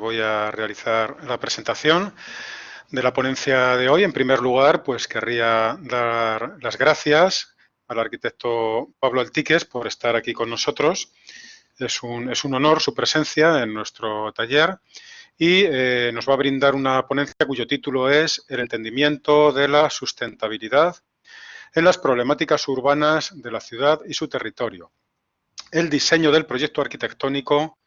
voy a realizar la presentación de la ponencia de hoy. En primer lugar, pues querría dar las gracias al arquitecto Pablo Altiques por estar aquí con nosotros. Es un honor su presencia en nuestro taller y nos va a brindar una ponencia cuyo título es El entendimiento de la sustentabilidad en las problemáticas urbanas de la ciudad y su territorio. El diseño del proyecto arquitectónico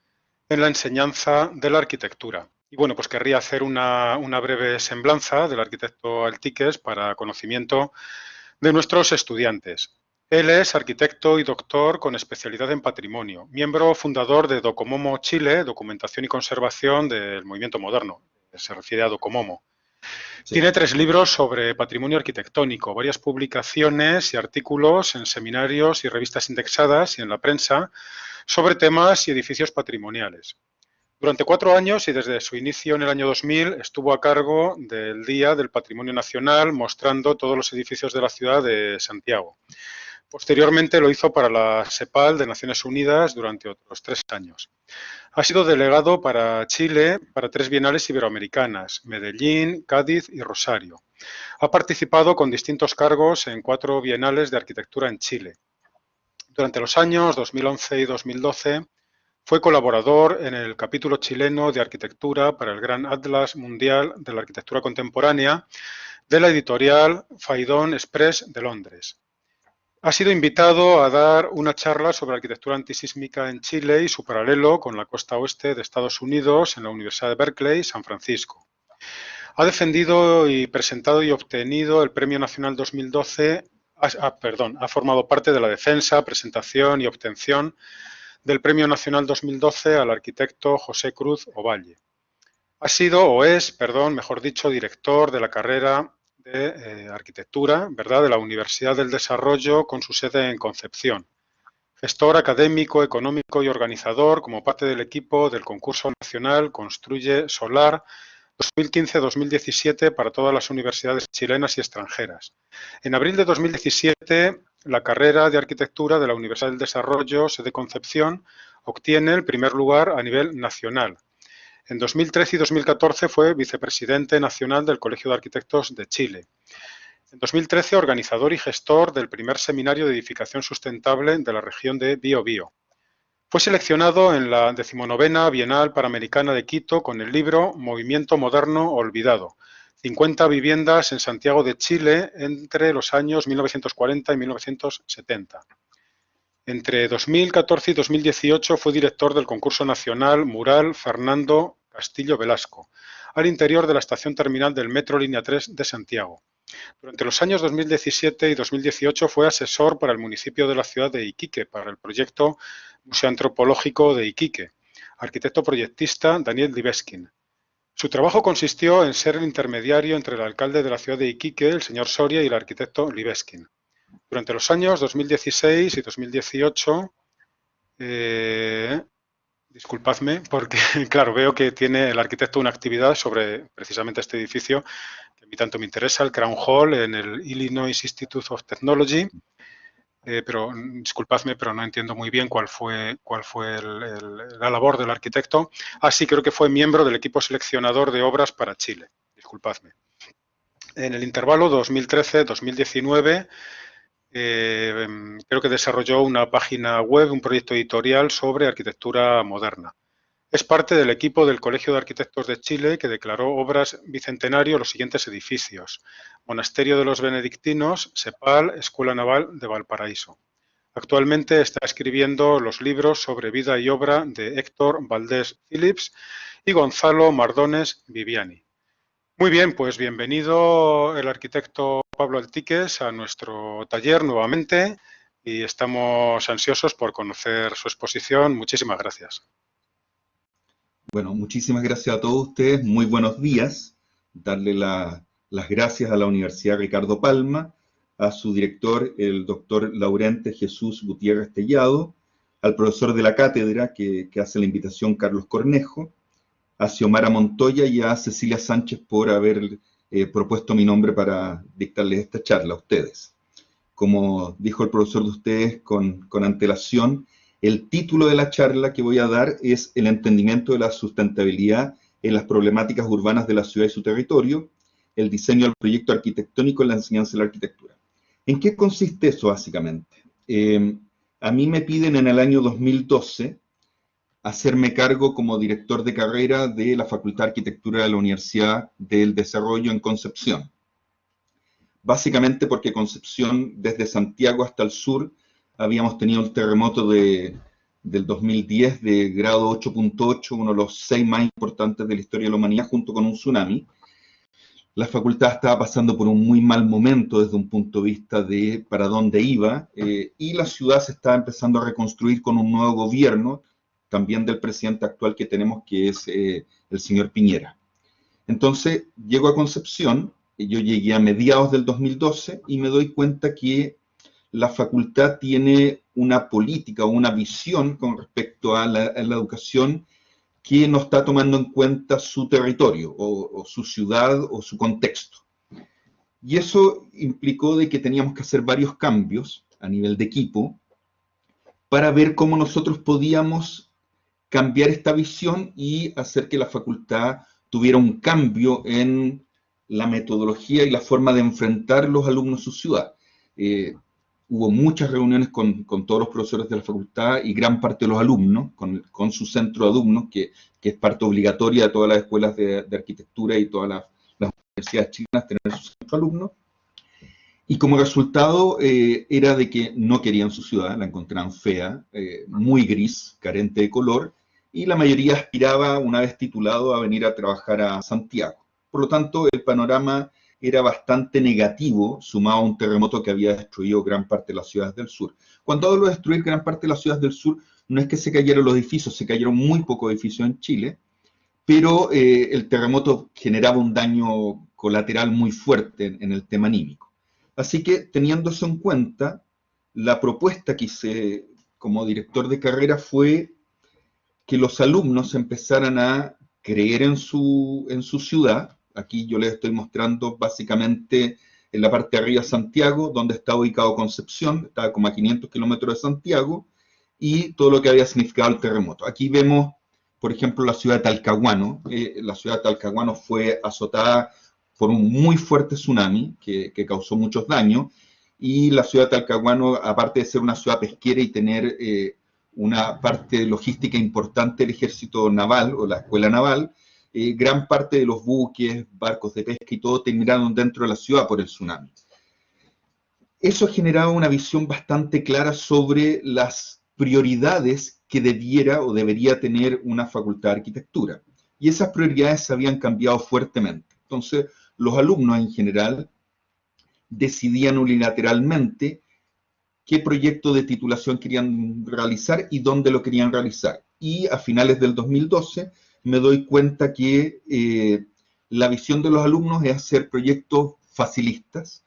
en la enseñanza de la arquitectura. Y bueno, pues querría hacer una breve semblanza del arquitecto Altiques para conocimiento de nuestros estudiantes. Él es arquitecto y doctor con especialidad en patrimonio, miembro fundador de Docomomo Chile, Documentación y Conservación del Movimiento Moderno, se refiere a Docomomo. Sí. Tiene 3 libros sobre patrimonio arquitectónico, varias publicaciones y artículos en seminarios y revistas indexadas y en la prensa sobre temas y edificios patrimoniales. Durante 4 años y desde su inicio en el año 2000 estuvo a cargo del Día del Patrimonio Nacional mostrando todos los edificios de la ciudad de Santiago. Posteriormente lo hizo para la CEPAL de Naciones Unidas durante otros 3 años. Ha sido delegado para Chile para 3 bienales iberoamericanas, Medellín, Cádiz y Rosario. Ha participado con distintos cargos en 4 bienales de arquitectura en Chile. Durante los años 2011 y 2012 fue colaborador en el capítulo chileno de arquitectura para el Gran Atlas Mundial de la Arquitectura Contemporánea de la editorial Phaidon Express de Londres. Ha sido invitado a dar una charla sobre arquitectura antisísmica en Chile y su paralelo con la costa oeste de Estados Unidos en la Universidad de Berkeley, San Francisco. Ha defendido y presentado y obtenido el Premio Nacional 2012, ha formado parte de la defensa, presentación y obtención del Premio Nacional 2012 al arquitecto José Cruz Ovalle. Ha sido, o es, mejor dicho, director de la carrera de arquitectura, ¿verdad?, de la Universidad del Desarrollo con su sede en Concepción. Gestor académico, económico y organizador como parte del equipo del concurso nacional Construye Solar 2015-2017 para todas las universidades chilenas y extranjeras. En abril de 2017, la carrera de arquitectura de la Universidad del Desarrollo, sede Concepción, obtiene el primer lugar a nivel nacional. En 2013 y 2014 fue vicepresidente nacional del Colegio de Arquitectos de Chile. En 2013, organizador y gestor del primer seminario de edificación sustentable de la región de Biobío. Fue seleccionado en la 19ª Bienal Panamericana de Quito con el libro Movimiento Moderno Olvidado, 50 viviendas en Santiago de Chile entre los años 1940 y 1970. Entre 2014 y 2018 fue director del concurso nacional Mural Fernando Castillo Velasco, al interior de la estación terminal del Metro Línea 3 de Santiago. Durante los años 2017 y 2018 fue asesor para el municipio de la ciudad de Iquique, para el proyecto Museo Antropológico de Iquique. Arquitecto proyectista Daniel Libeskin. Su trabajo consistió en ser el intermediario entre el alcalde de la ciudad de Iquique, el señor Soria, y el arquitecto Libeskin. Durante los años 2016 y 2018, disculpadme, porque claro, veo que tiene el arquitecto una actividad sobre precisamente este edificio que a mí tanto me interesa, el Crown Hall en el Illinois Institute of Technology, pero disculpadme, pero no entiendo muy bien cuál fue la labor del arquitecto. Sí, creo que fue miembro del equipo seleccionador de obras para Chile, disculpadme. En el intervalo 2013-2019, creo que desarrolló una página web, un proyecto editorial sobre arquitectura moderna. Es parte del equipo del Colegio de Arquitectos de Chile que declaró obras bicentenario los siguientes edificios: Monasterio de los Benedictinos, CEPAL, Escuela Naval de Valparaíso. Actualmente está escribiendo los libros sobre vida y obra de Héctor Valdés Phillips y Gonzalo Mardones Viviani. Muy bien, pues bienvenido el arquitecto Pablo Altiques a nuestro taller nuevamente y estamos ansiosos por conocer su exposición. Muchísimas gracias. Bueno, muchísimas gracias a todos ustedes. Muy buenos días. Darle las gracias a la Universidad Ricardo Palma, a su director, el doctor Laurente Jesús Gutiérrez Tellado, al profesor de la cátedra que hace la invitación, Carlos Cornejo, a Xiomara Montoya y a Cecilia Sánchez por haber propuesto mi nombre para dictarles esta charla a ustedes. Como dijo el profesor de ustedes con antelación, el título de la charla que voy a dar es El entendimiento de la sustentabilidad en las problemáticas urbanas de la ciudad y su territorio, el diseño del proyecto arquitectónico en la enseñanza de la arquitectura. ¿En qué consiste eso, básicamente? A mí me piden en el año 2012 hacerme cargo como director de carrera de la Facultad de Arquitectura de la Universidad del Desarrollo en Concepción. Básicamente porque Concepción, desde Santiago hasta el sur, habíamos tenido el terremoto del 2010 de grado 8.8, uno de los 6 más importantes de la historia de la humanidad, junto con un tsunami. La facultad estaba pasando por un muy mal momento desde un punto de vista de para dónde iba, y la ciudad se estaba empezando a reconstruir con un nuevo gobierno, también del presidente actual que tenemos, que es el señor Piñera. Entonces, llego a Concepción, yo llegué a mediados del 2012 y me doy cuenta que la facultad tiene una política o una visión con respecto a la educación que no está tomando en cuenta su territorio o su ciudad o su contexto. Y eso implicó de que teníamos que hacer varios cambios a nivel de equipo para ver cómo nosotros podíamos cambiar esta visión y hacer que la facultad tuviera un cambio en la metodología y la forma de enfrentar los alumnos a su ciudad. Hubo muchas reuniones con todos los profesores de la facultad y gran parte de los alumnos, con su centro de alumnos, que es parte obligatoria de todas las escuelas de arquitectura y todas las universidades chilenas tener su centro de alumnos. Y como resultado era de que no querían su ciudad, la encontraban fea, muy gris, carente de color, y la mayoría aspiraba, una vez titulado, a venir a trabajar a Santiago. Por lo tanto, el panorama era bastante negativo, sumado a un terremoto que había destruido gran parte de las ciudades del sur. Cuando hablo de destruir gran parte de las ciudades del sur, no es que se cayeron los edificios, se cayeron muy pocos edificios en Chile, pero el terremoto generaba un daño colateral muy fuerte en el tema anímico. Así que, teniendo eso en cuenta, la propuesta que hice como director de carrera fue que los alumnos empezaran a creer en su ciudad. Aquí yo les estoy mostrando básicamente en la parte de arriba Santiago, donde está ubicado Concepción, está como a 500 kilómetros de Santiago, y todo lo que había significado el terremoto. Aquí vemos, por ejemplo, la ciudad de Talcahuano. La ciudad de Talcahuano fue azotada por un muy fuerte tsunami que causó muchos daños, y la ciudad de Talcahuano, aparte de ser una ciudad pesquera y tener una parte logística importante del ejército naval o la escuela naval, gran parte de los buques, barcos de pesca y todo terminaron dentro de la ciudad por el tsunami. Eso generaba una visión bastante clara sobre las prioridades que debiera o debería tener una facultad de arquitectura. Y esas prioridades se habían cambiado fuertemente. Entonces, los alumnos en general decidían unilateralmente qué proyecto de titulación querían realizar y dónde lo querían realizar. Y a finales del 2012 me doy cuenta que la visión de los alumnos es hacer proyectos facilistas,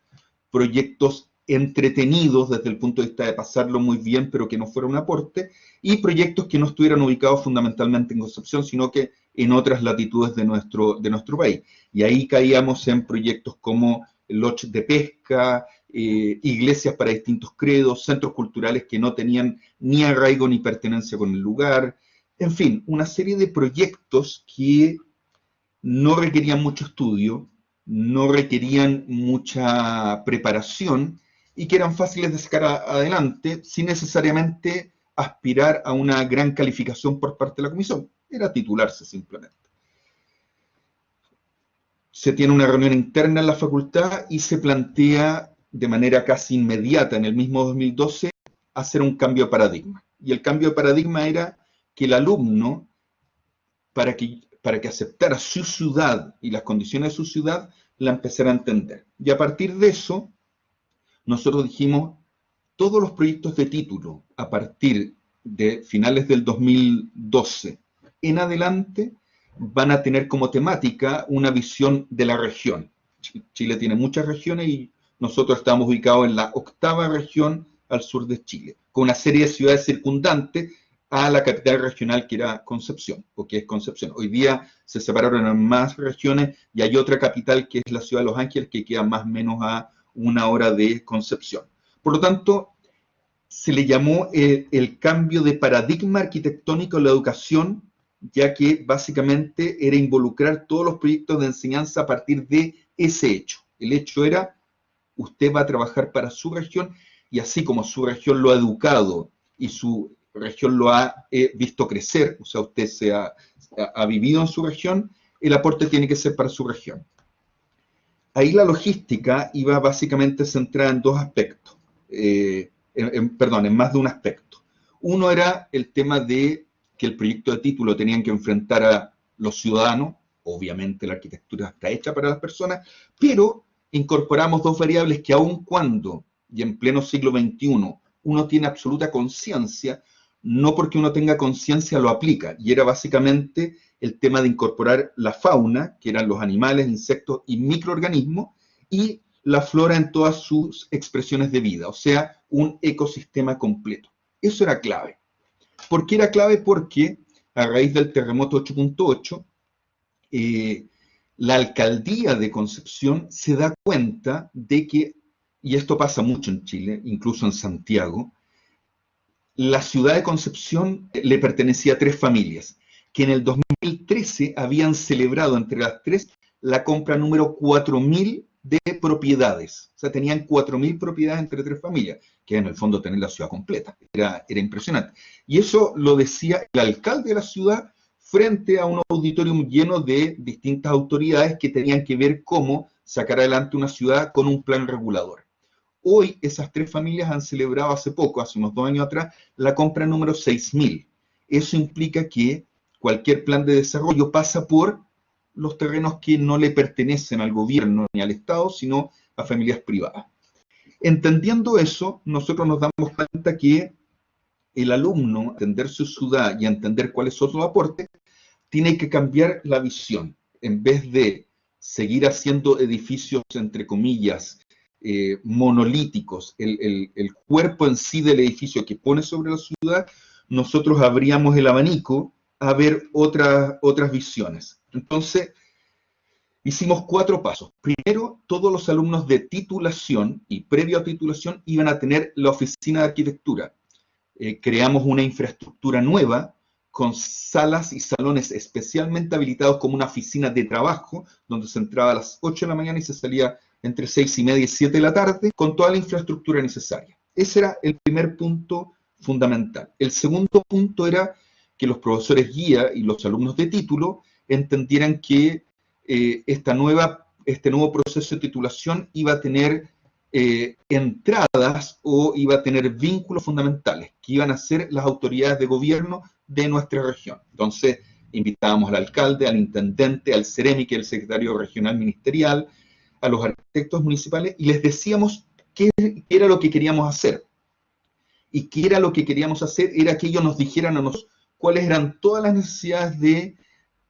proyectos entretenidos desde el punto de vista de pasarlo muy bien, pero que no fuera un aporte, y proyectos que no estuvieran ubicados fundamentalmente en Concepción, sino que en otras latitudes de nuestro país. Y ahí caíamos en proyectos como loches de pesca, iglesias para distintos credos, centros culturales que no tenían ni arraigo ni pertenencia con el lugar, en fin, una serie de proyectos que no requerían mucho estudio, no requerían mucha preparación y que eran fáciles de sacar adelante sin necesariamente aspirar a una gran calificación por parte de la comisión. Era titularse simplemente. Se tiene una reunión interna en la facultad y se plantea de manera casi inmediata, en el mismo 2012, hacer un cambio de paradigma. Y el cambio de paradigma era que el alumno, para que aceptara su ciudad y las condiciones de su ciudad, la empezara a entender. Y a partir de eso, nosotros dijimos, todos los proyectos de título, a partir de finales del 2012 en adelante, van a tener como temática una visión de la región. Chile tiene muchas regiones y nosotros estamos ubicados en la 8ª región al sur de Chile, con una serie de ciudades circundantes a la capital regional que era Concepción, o que es Concepción. Hoy día se separaron en más regiones y hay otra capital que es la ciudad de Los Ángeles, que queda más o menos a 1 hora de Concepción. Por lo tanto, se le llamó el cambio de paradigma arquitectónico en la educación ya que básicamente era involucrar todos los proyectos de enseñanza a partir de ese hecho. El hecho era, usted va a trabajar para su región, y así como su región lo ha educado y su región lo ha visto crecer, o sea, usted ha vivido en su región, el aporte tiene que ser para su región. Ahí la logística iba básicamente centrada en dos aspectos, en más de un aspecto. Uno era el tema de que el proyecto de título tenían que enfrentar a los ciudadanos, obviamente la arquitectura está hecha para las personas, pero incorporamos dos variables que aun cuando, y en pleno siglo XXI, uno tiene absoluta conciencia, no porque uno tenga conciencia lo aplica, y era básicamente el tema de incorporar la fauna, que eran los animales, insectos y microorganismos, y la flora en todas sus expresiones de vida, o sea, un ecosistema completo. Eso era clave. ¿Por qué era clave? Porque a raíz del terremoto 8.8, la alcaldía de Concepción se da cuenta de que, y esto pasa mucho en Chile, incluso en Santiago, la ciudad de Concepción le pertenecía a tres familias, que en el 2013 habían celebrado entre las tres la compra número 4.000 de propiedades. O sea, tenían 4.000 propiedades entre tres familias, que en el fondo tener la ciudad completa. Era impresionante. Y eso lo decía el alcalde de la ciudad frente a un auditorium lleno de distintas autoridades que tenían que ver cómo sacar adelante una ciudad con un plan regulador. Hoy esas tres familias han celebrado hace poco, hace unos 2 años atrás, la compra número 6.000. Eso implica que cualquier plan de desarrollo pasa por los terrenos que no le pertenecen al gobierno ni al Estado, sino a familias privadas. Entendiendo eso, nosotros nos damos cuenta que el alumno, entender su ciudad y entender cuáles son sus aportes, tiene que cambiar la visión. En vez de seguir haciendo edificios, entre comillas, monolíticos, el cuerpo en sí del edificio que pone sobre la ciudad, nosotros abríamos el abanico a ver otras visiones. Entonces, hicimos 4 pasos. Primero, todos los alumnos de titulación y previo a titulación iban a tener la oficina de arquitectura. Creamos una infraestructura nueva con salas y salones especialmente habilitados como una oficina de trabajo, donde se entraba a las 8 de la mañana y se salía entre 6:30 y 7 de la tarde, con toda la infraestructura necesaria. Ese era el primer punto fundamental. El segundo punto era que los profesores guía y los alumnos de título entendieran que este nuevo proceso de titulación iba a tener entradas o iba a tener vínculos fundamentales, que iban a ser las autoridades de gobierno de nuestra región. Entonces, invitábamos al alcalde, al intendente, al CEREMI, que es el secretario regional ministerial, a los arquitectos municipales, y les decíamos qué era lo que queríamos hacer. Y qué era lo que queríamos hacer era que ellos nos dijeran a nosotros cuáles eran todas las necesidades de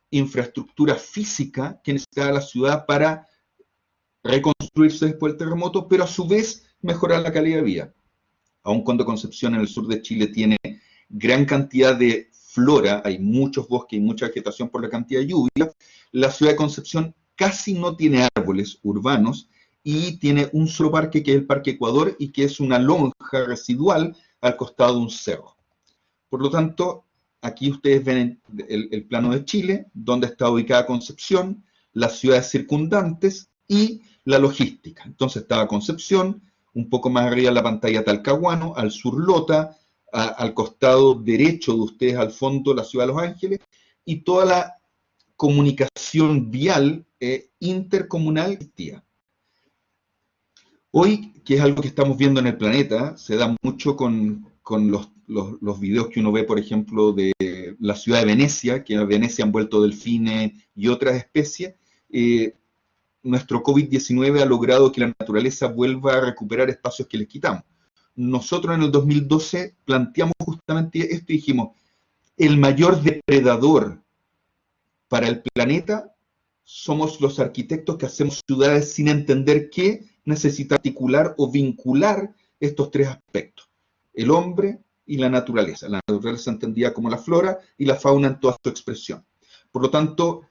infraestructura física que necesitaba la ciudad para reconstruirse después del terremoto, pero a su vez mejorar la calidad de vida. Aun cuando Concepción en el sur de Chile tiene gran cantidad de flora, hay muchos bosques y mucha vegetación por la cantidad de lluvia, la ciudad de Concepción casi no tiene árboles urbanos y tiene un solo parque, que es el Parque Ecuador, y que es una lonja residual al costado de un cerro. Por lo tanto, aquí ustedes ven el plano de Chile, donde está ubicada Concepción, las ciudades circundantes y la logística. Entonces estaba Concepción, un poco más arriba en la pantalla Talcahuano, al sur Lota, al costado derecho de ustedes al fondo la ciudad de Los Ángeles, y toda la comunicación vial intercomunal existía. Hoy, que es algo que estamos viendo en el planeta, se da mucho con los videos que uno ve, por ejemplo, de la ciudad de Venecia, que en Venecia han vuelto delfines y otras especies. Nuestro COVID-19 ha logrado que la naturaleza vuelva a recuperar espacios que les quitamos. Nosotros en el 2012 planteamos justamente esto y dijimos, el mayor depredador para el planeta somos los arquitectos que hacemos ciudades sin entender qué necesita articular o vincular estos tres aspectos: el hombre y la naturaleza. La naturaleza entendida como la flora y la fauna en toda su expresión. Por lo tanto,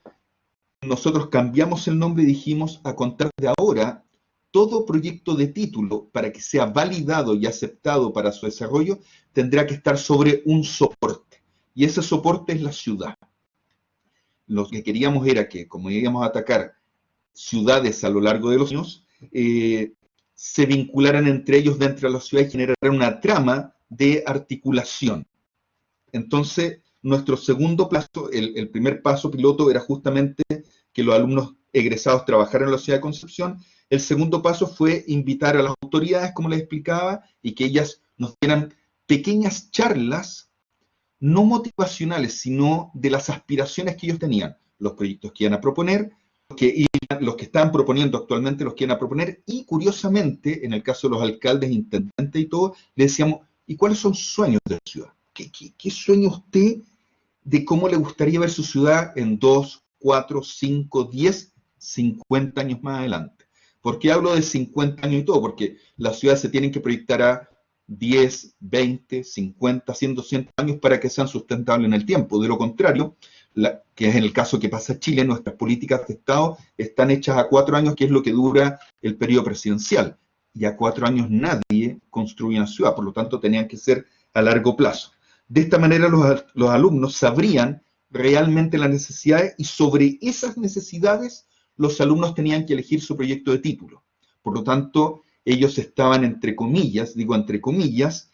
nosotros cambiamos el nombre y dijimos, a contar de ahora, todo proyecto de título, para que sea validado y aceptado para su desarrollo, tendrá que estar sobre un soporte. Y ese soporte es la ciudad. lo que queríamos era que, como íbamos a atacar ciudades a lo largo de los años, se vincularan entre ellos dentro de la ciudad y generaran una trama de articulación. Entonces, nuestro segundo paso, el primer paso piloto era justamente que los alumnos egresados trabajaran en la ciudad de Concepción. El segundo paso fue invitar a las autoridades, como les explicaba, y que ellas nos dieran pequeñas charlas, no motivacionales, sino de las aspiraciones que ellos tenían, los proyectos que iban a proponer, los que están proponiendo actualmente, los que iban a proponer, y curiosamente, en el caso de los alcaldes, intendentes y todo, le decíamos, ¿y cuáles son sus sueños de la ciudad? ¿Qué sueña usted de cómo le gustaría ver su ciudad en 2, 4, 5, 10, 50 años más adelante? ¿Por qué hablo de 50 años y todo? Porque las ciudades se tienen que proyectar a 10, 20, 50, 100, 200 años para que sean sustentables en el tiempo. De lo contrario, que es en el caso que pasa en Chile, nuestras políticas de Estado están hechas a 4 años, que es lo que dura el periodo presidencial. Y a 4 años nadie construye una ciudad, por lo tanto tenían que ser a largo plazo. De esta manera los alumnos sabrían realmente las necesidades y sobre esas necesidades los alumnos tenían que elegir su proyecto de título. Por lo tanto, ellos estaban, entre comillas, digo entre comillas,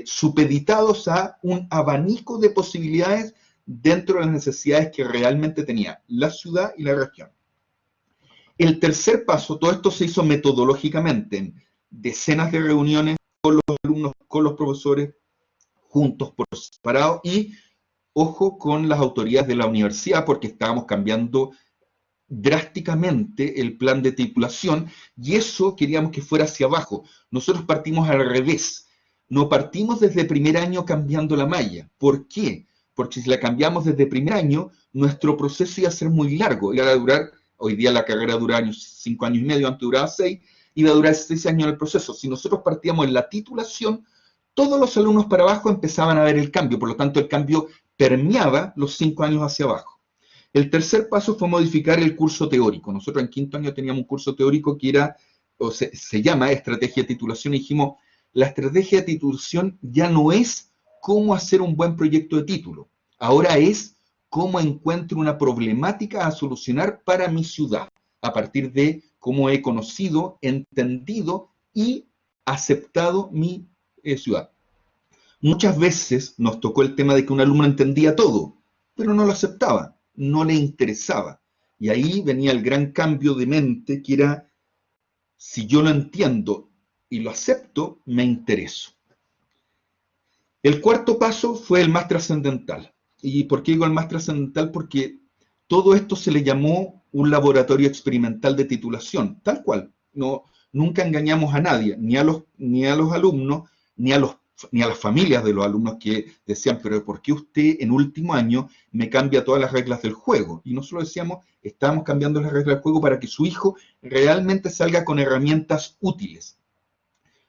supeditados a un abanico de posibilidades dentro de las necesidades que realmente tenía la ciudad y la región. El tercer paso, todo esto se hizo metodológicamente en decenas de reuniones con los alumnos, con los profesores, juntos por separado, y ojo con las autoridades de la universidad, porque estábamos cambiando drásticamente el plan de titulación, y eso queríamos que fuera hacia abajo. Nosotros partimos al revés, no partimos desde primer año cambiando la malla. ¿Por qué? Porque si la cambiamos desde primer año, nuestro proceso iba a ser muy largo, iba a durar, hoy día la carrera dura 5 años y medio, antes duraba 6, iba a durar 6 años el proceso. Si nosotros partíamos en la titulación, todos los alumnos para abajo empezaban a ver el cambio, por lo tanto el cambio permeaba los 5 años hacia abajo. El tercer paso fue modificar el curso teórico. Nosotros en quinto año teníamos un curso teórico que era, se llama estrategia de titulación, y dijimos, la estrategia de titulación ya no es cómo hacer un buen proyecto de título, ahora es cómo encuentro una problemática a solucionar para mi ciudad, a partir de cómo he conocido, entendido y aceptado mi ciudad. Muchas veces nos tocó el tema de que un alumno entendía todo, pero no lo aceptaba, no le interesaba. Y ahí venía el gran cambio de mente, que era, si yo lo entiendo y lo acepto, me intereso. El cuarto paso fue el más trascendental. ¿Y por qué digo el más trascendental? Porque todo esto se le llamó un laboratorio experimental de titulación, tal cual. Nunca engañamos a nadie, ni a los alumnos, ni a las familias de los alumnos, que decían, pero ¿por qué usted en último año me cambia todas las reglas del juego? Y nosotros decíamos, estábamos cambiando las reglas del juego para que su hijo realmente salga con herramientas útiles.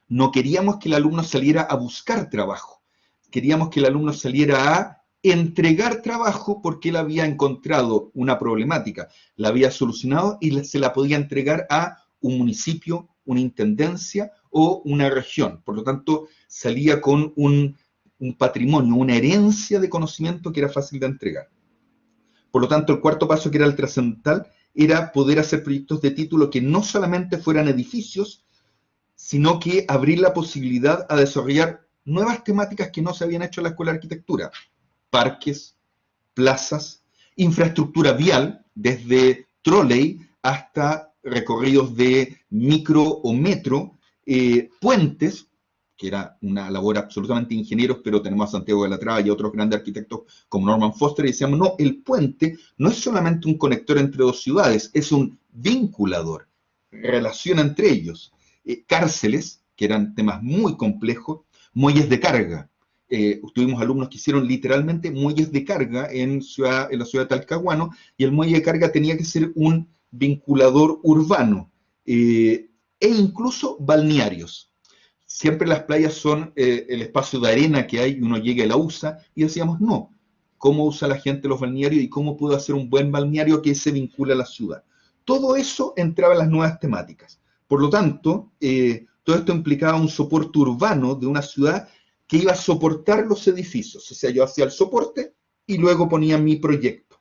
No queríamos que el alumno saliera a buscar trabajo, queríamos que el alumno saliera a entregar trabajo porque él había encontrado una problemática, la había solucionado y se la podía entregar a un municipio, una intendencia o una región. Por lo tanto, salía con un patrimonio, una herencia de conocimiento que era fácil de entregar. Por lo tanto, el cuarto paso, que era el trascendental, era poder hacer proyectos de título que no solamente fueran edificios, sino que abrir la posibilidad a desarrollar nuevas temáticas que no se habían hecho en la Escuela de Arquitectura. Parques, plazas, infraestructura vial, desde trolley hasta recorridos de micro o metro, puentes, que era una labor absolutamente de ingenieros, pero tenemos a Santiago de la Traba y a otros grandes arquitectos como Norman Foster, y decíamos, no, el puente no es solamente un conector entre dos ciudades, es un vinculador, relación entre ellos. Cárceles, que eran temas muy complejos, muelles de carga. Tuvimos alumnos que hicieron literalmente muelles de carga en la ciudad de Talcahuano, y el muelle de carga tenía que ser un vinculador urbano, e incluso balnearios. Siempre las playas son el espacio de arena que hay, y uno llega y la usa, y decíamos, no, ¿cómo usa la gente los balnearios y cómo puedo hacer un buen balneario que se vincula a la ciudad? Todo eso entraba en las nuevas temáticas. Por lo tanto, todo esto implicaba un soporte urbano de una ciudad que iba a soportar los edificios. O sea, yo hacía el soporte y luego ponía mi proyecto.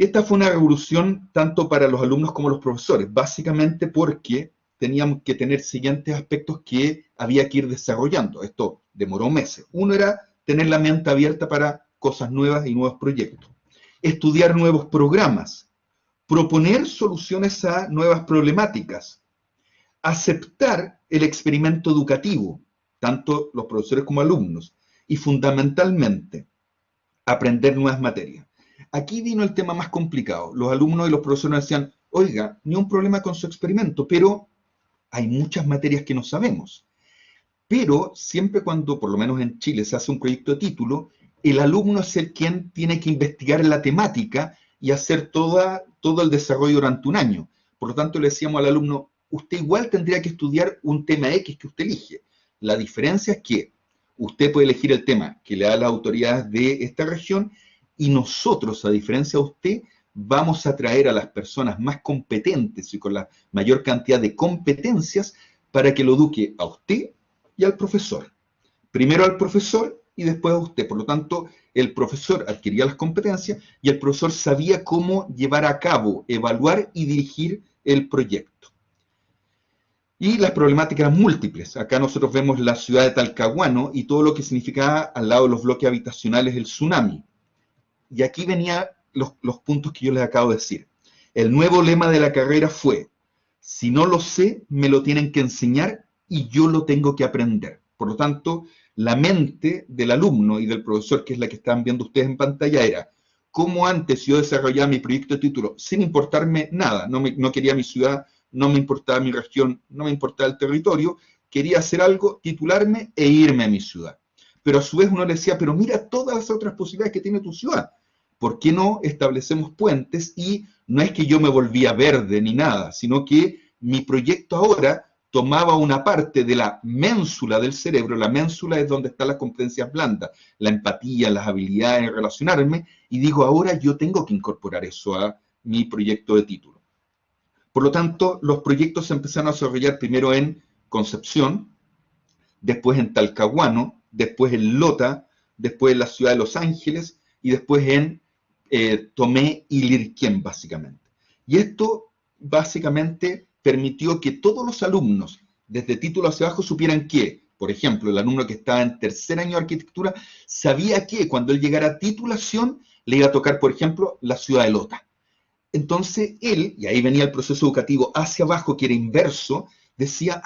Esta fue una revolución tanto para los alumnos como los profesores, básicamente porque teníamos que tener siguientes aspectos que había que ir desarrollando. Esto demoró meses. Uno era tener la mente abierta para cosas nuevas y nuevos proyectos. Estudiar nuevos programas, proponer soluciones a nuevas problemáticas, aceptar el experimento educativo, tanto los profesores como alumnos, y fundamentalmente, aprender nuevas materias. Aquí vino el tema más complicado. Los alumnos y los profesores nos decían, oiga, ni un problema con su experimento, pero hay muchas materias que no sabemos. Pero siempre cuando, por lo menos en Chile, se hace un proyecto de título, el alumno es el quien tiene que investigar la temática y hacer todo el desarrollo durante un año. Por lo tanto, le decíamos al alumno, usted igual tendría que estudiar un tema X que usted elige. La diferencia es que usted puede elegir el tema que le da las autoridades de esta región y nosotros, a diferencia de usted, vamos a traer a las personas más competentes y con la mayor cantidad de competencias para que lo eduque a usted y al profesor. Primero al profesor y después a usted. Por lo tanto, el profesor adquiría las competencias y el profesor sabía cómo llevar a cabo, evaluar y dirigir el proyecto. Y las problemáticas eran múltiples. Acá nosotros vemos la ciudad de Talcahuano y todo lo que significaba al lado de los bloques habitacionales el tsunami. Y aquí venían los puntos que yo les acabo de decir. El nuevo lema de la carrera fue, si no lo sé, me lo tienen que enseñar y yo lo tengo que aprender. Por lo tanto, la mente del alumno y del profesor, que es la que están viendo ustedes en pantalla, era cómo antes yo desarrollaba mi proyecto de título sin importarme nada, no quería mi ciudad, no me importaba mi región, no me importaba el territorio, quería hacer algo, titularme e irme a mi ciudad. Pero a su vez uno le decía, pero mira todas las otras posibilidades que tiene tu ciudad. ¿Por qué no establecemos puentes? Y no es que yo me volvía verde ni nada, sino que mi proyecto ahora tomaba una parte de la ménsula del cerebro. La ménsula es donde están las competencias blandas, la empatía, las habilidades de relacionarme, y digo, ahora yo tengo que incorporar eso a mi proyecto de título. Por lo tanto, los proyectos se empezaron a desarrollar primero en Concepción, después en Talcahuano, después en Lota, después en la ciudad de Los Ángeles y después en Tomé y Lirquén, básicamente. Y esto, básicamente, permitió que todos los alumnos, desde título hacia abajo, supieran que, por ejemplo, el alumno que estaba en tercer año de arquitectura, sabía que cuando él llegara a titulación, le iba a tocar, por ejemplo, la ciudad de Lota. Entonces él, y ahí venía el proceso educativo hacia abajo, que era inverso, decía,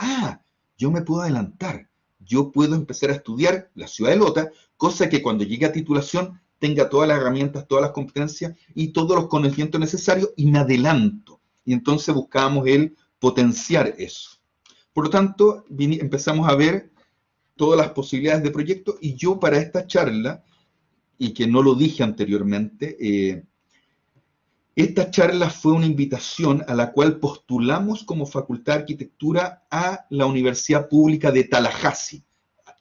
yo me puedo adelantar, yo puedo empezar a estudiar la ciudad de Lota, cosa que cuando llegue a titulación tenga todas las herramientas, todas las competencias y todos los conocimientos necesarios y me adelanto. Y entonces buscábamos el potenciar eso. Por lo tanto, empezamos a ver todas las posibilidades de proyecto y yo para esta charla, y que no lo dije anteriormente, esta charla fue una invitación a la cual postulamos como Facultad de Arquitectura a la Universidad Pública de Tallahassee,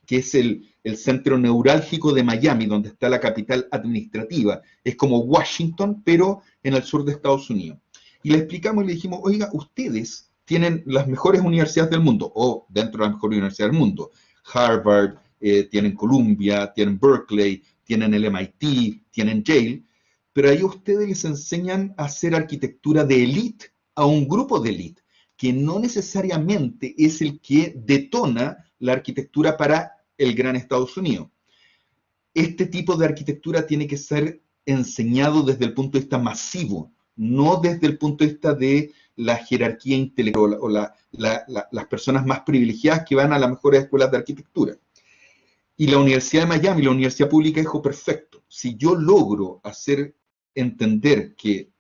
que es el centro neurálgico de Miami, donde está la capital administrativa. Es como Washington, pero en el sur de Estados Unidos. Y le explicamos y le dijimos, oiga, ustedes tienen las mejores universidades del mundo, o dentro de las mejores universidades del mundo. Harvard, tienen Columbia, tienen Berkeley, tienen el MIT, tienen Yale, pero ahí ustedes les enseñan a hacer arquitectura de élite a un grupo de élite, que no necesariamente es el que detona la arquitectura para el gran Estados Unidos. Este tipo de arquitectura tiene que ser enseñado desde el punto de vista masivo, no desde el punto de vista de la jerarquía intelectual o las personas más privilegiadas que van a las mejores escuelas de arquitectura. Y la Universidad de Miami, la Universidad Pública, dijo, perfecto, si yo logro hacer entender que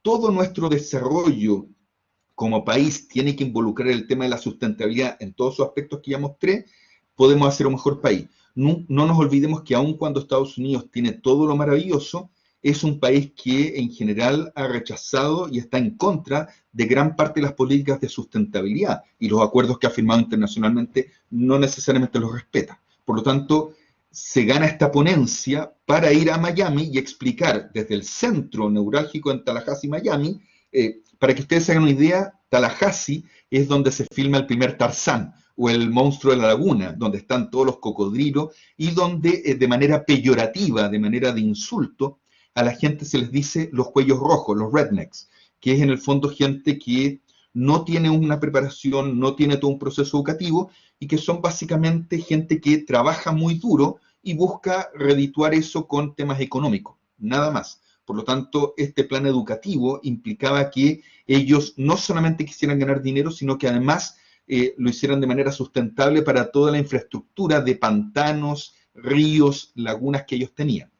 todo nuestro desarrollo como país tiene que involucrar el tema de la sustentabilidad en todos sus aspectos que ya mostré, podemos hacer un mejor país. No nos olvidemos que aun cuando Estados Unidos tiene todo lo maravilloso, es un país que en general ha rechazado y está en contra de gran parte de las políticas de sustentabilidad y los acuerdos que ha firmado internacionalmente no necesariamente los respeta. Por lo tanto, se gana esta ponencia para ir a Miami y explicar desde el centro neurálgico en Tallahassee, Miami, para que ustedes se hagan una idea, Tallahassee es donde se filma el primer Tarzán, o el monstruo de la laguna, donde están todos los cocodrilos, y donde de manera peyorativa, de manera de insulto, a la gente se les dice los cuellos rojos, los rednecks, que es en el fondo gente que no tiene una preparación, no tiene todo un proceso educativo y que son básicamente gente que trabaja muy duro y busca redituar eso con temas económicos, nada más. Por lo tanto, este plan educativo implicaba que ellos no solamente quisieran ganar dinero, sino que además lo hicieran de manera sustentable para toda la infraestructura de pantanos, ríos, lagunas que ellos tenían.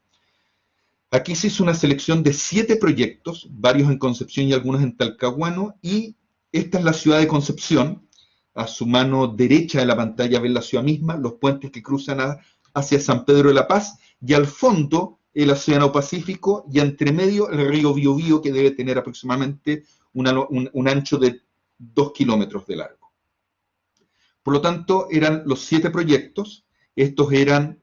Aquí se hizo una selección de 7 proyectos, varios en Concepción y algunos en Talcahuano, y esta es la ciudad de Concepción. A su mano derecha de la pantalla ven la ciudad misma, los puentes que cruzan hacia San Pedro de la Paz, y al fondo el Océano Pacífico, y entre medio el río Biobío, que debe tener aproximadamente un ancho de 2 kilómetros de largo. Por lo tanto, eran los 7 proyectos. Estos eran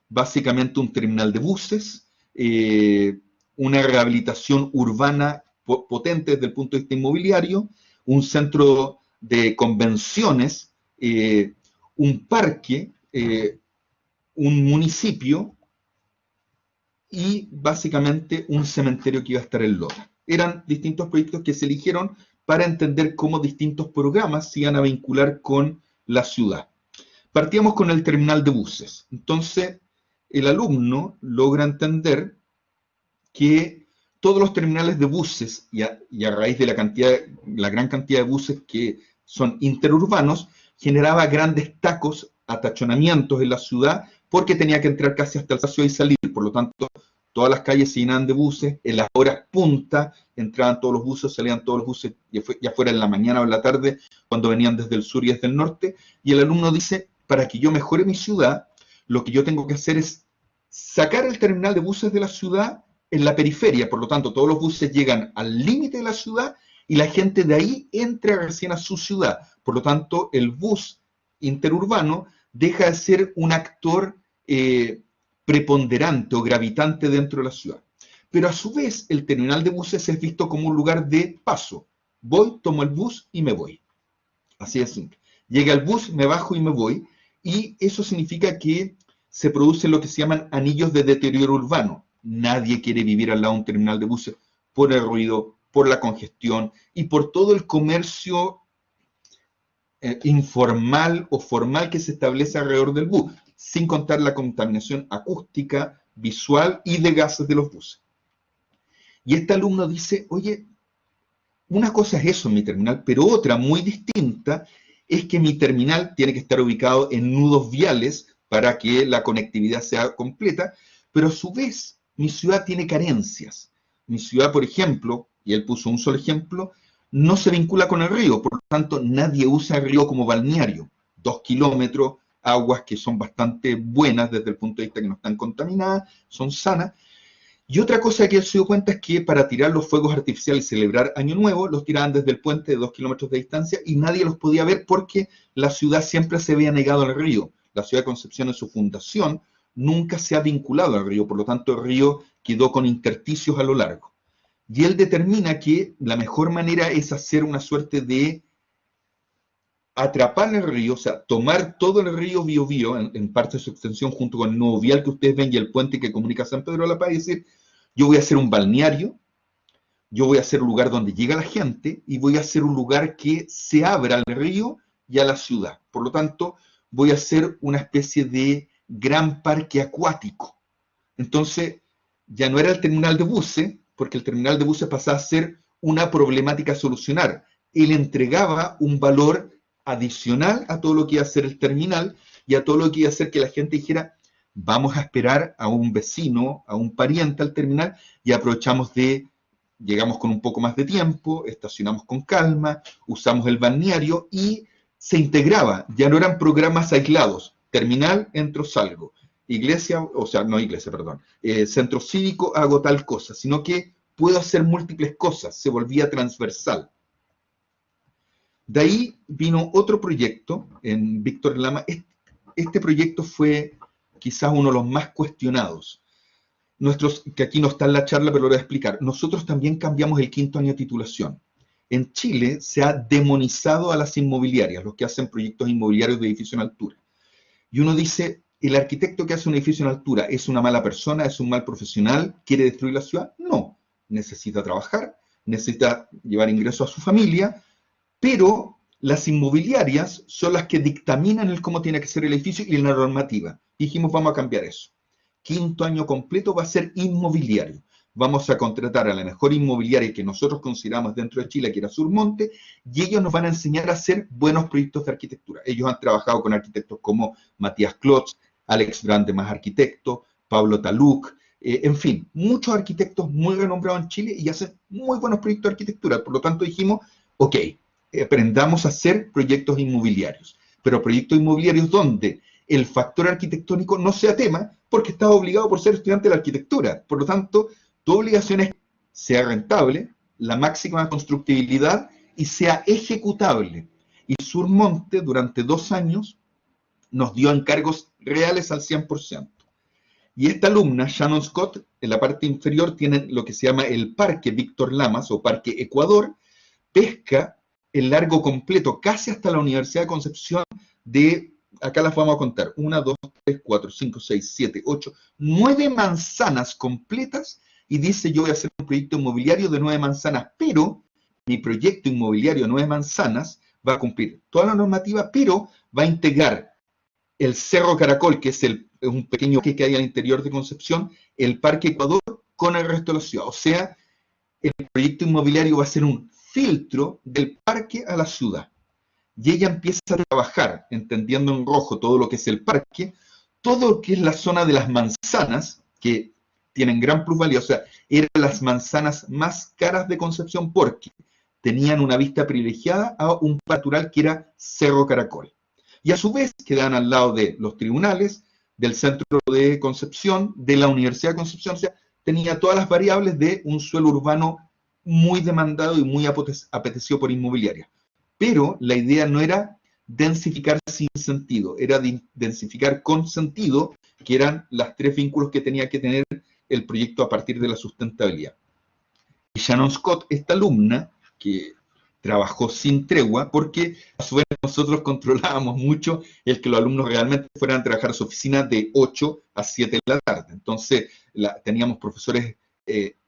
básicamente un terminal de buses, una rehabilitación urbana potente desde el punto de vista inmobiliario, un centro de convenciones, un parque, un municipio y básicamente un cementerio que iba a estar en Lota. Eran distintos proyectos que se eligieron para entender cómo distintos programas se iban a vincular con la ciudad. Partíamos con el terminal de buses. Entonces, el alumno logra entender que todos los terminales de buses, y a raíz de la gran cantidad de buses que son interurbanos, generaba grandes tacos, atachonamientos en la ciudad, porque tenía que entrar casi hasta el espacio y salir. Por lo tanto, todas las calles se llenaban de buses, en las horas punta entraban todos los buses, salían todos los buses, ya fuera en la mañana o en la tarde, cuando venían desde el sur y desde el norte, y el alumno dice, para que yo mejore mi ciudad, lo que yo tengo que hacer es sacar el terminal de buses de la ciudad en la periferia, por lo tanto, todos los buses llegan al límite de la ciudad y la gente de ahí entra recién a su ciudad. Por lo tanto, el bus interurbano deja de ser un actor preponderante o gravitante dentro de la ciudad. Pero a su vez, el terminal de buses es visto como un lugar de paso. Voy, tomo el bus y me voy. Así de simple. Llega el bus, me bajo y me voy. Y eso significa que se producen lo que se llaman anillos de deterioro urbano. Nadie quiere vivir al lado de un terminal de buses por el ruido, por la congestión y por todo el comercio informal o formal que se establece alrededor del bus, sin contar la contaminación acústica, visual y de gases de los buses. Y este alumno dice, oye, una cosa es eso en mi terminal, pero otra muy distinta es que mi terminal tiene que estar ubicado en nudos viales para que la conectividad sea completa, pero a su vez mi ciudad tiene carencias. Mi ciudad, por ejemplo, y él puso un solo ejemplo, no se vincula con el río, por lo tanto nadie usa el río como balneario. 2 kilómetros, aguas que son bastante buenas desde el punto de vista que no están contaminadas, son sanas. Y otra cosa que él se dio cuenta es que para tirar los fuegos artificiales y celebrar Año Nuevo, los tiraban desde el puente de 2 kilómetros de distancia y nadie los podía ver porque la ciudad siempre se había negado al río. La ciudad de Concepción en su fundación nunca se ha vinculado al río, por lo tanto el río quedó con intersticios a lo largo. Y él determina que la mejor manera es hacer una suerte de atrapar el río, o sea, tomar todo el río Biobío en parte de su extensión junto con el nuevo vial que ustedes ven y el puente que comunica San Pedro de la Paz y decir, yo voy a hacer un balneario, yo voy a hacer un lugar donde llega la gente y voy a hacer un lugar que se abra al río y a la ciudad. Por lo tanto, voy a hacer una especie de gran parque acuático. Entonces, ya no era el terminal de buses, porque el terminal de buses pasaba a ser una problemática a solucionar. Él entregaba un valor adicional a todo lo que iba a ser el terminal y a todo lo que iba a hacer que la gente dijera, vamos a esperar a un vecino, a un pariente al terminal y aprovechamos llegamos con un poco más de tiempo, estacionamos con calma, usamos el balneario y se integraba, ya no eran programas aislados, terminal, entro, salgo, iglesia, o sea, no iglesia, perdón, centro cívico, hago tal cosa, sino que puedo hacer múltiples cosas, se volvía transversal. De ahí vino otro proyecto en Víctor Lama. Este proyecto fue quizás uno de los más cuestionados. Que aquí no está en la charla, pero lo voy a explicar. Nosotros también cambiamos el 5º año de titulación. En Chile se ha demonizado a las inmobiliarias, los que hacen proyectos inmobiliarios de edificio en altura. Y uno dice, ¿El arquitecto que hace un edificio en altura es una mala persona, es un mal profesional, quiere destruir la ciudad? No. Necesita trabajar, necesita llevar ingresos a su familia, pero las inmobiliarias son las que dictaminan el cómo tiene que ser el edificio y la normativa. Dijimos, vamos a cambiar eso. Quinto año completo va a ser inmobiliario. Vamos a contratar a la mejor inmobiliaria que nosotros consideramos dentro de Chile, que era Surmonte, y ellos nos van a enseñar a hacer buenos proyectos de arquitectura. Ellos han trabajado con arquitectos como Matías Klotz, Alex Brande, más arquitecto, Pablo Taluc, en fin, muchos arquitectos muy renombrados en Chile y hacen muy buenos proyectos de arquitectura. Por lo tanto dijimos, ok, aprendamos a hacer proyectos inmobiliarios, pero proyectos inmobiliarios donde el factor arquitectónico no sea tema, porque estás obligado por ser estudiante de la arquitectura. Por lo tanto, tu obligación es que sea rentable, la máxima constructibilidad y sea ejecutable. Y Surmonte, durante 2 años, nos dio encargos reales al 100%. Y esta alumna, Shannon Scott, en la parte inferior tiene lo que se llama el Parque Víctor Lamas o Parque Ecuador, pesca el largo completo, casi hasta la Universidad de Concepción de, acá las vamos a contar, 1, 2, 3, 4, 5, 6, 7, 8, 9 manzanas completas, y dice, yo voy a hacer un proyecto inmobiliario de 9 manzanas, pero mi proyecto inmobiliario de 9 manzanas va a cumplir toda la normativa, pero va a integrar el Cerro Caracol, que es un pequeño que hay al interior de Concepción, el Parque Ecuador, con el resto de la ciudad. O sea, el proyecto inmobiliario va a ser un filtro del parque a la ciudad. Y ella empieza a trabajar, entendiendo en rojo todo lo que es el parque, todo lo que es la zona de las manzanas, que tienen gran plusvalía, o sea, eran las manzanas más caras de Concepción porque tenían una vista privilegiada a un parque natural que era Cerro Caracol. Y a su vez quedaban al lado de los tribunales, del centro de Concepción, de la Universidad de Concepción, o sea, tenía todas las variables de un suelo urbano muy demandado y muy apetecido por inmobiliaria. Pero la idea no era densificar sin sentido, era densificar con sentido, que eran los 3 vínculos que tenía que tener el proyecto a partir de la sustentabilidad. Y Shannon Scott, esta alumna, que trabajó sin tregua, porque a su vez nosotros controlábamos mucho el que los alumnos realmente fueran a trabajar a su oficina de 8 a 7 de la tarde. Entonces teníamos profesores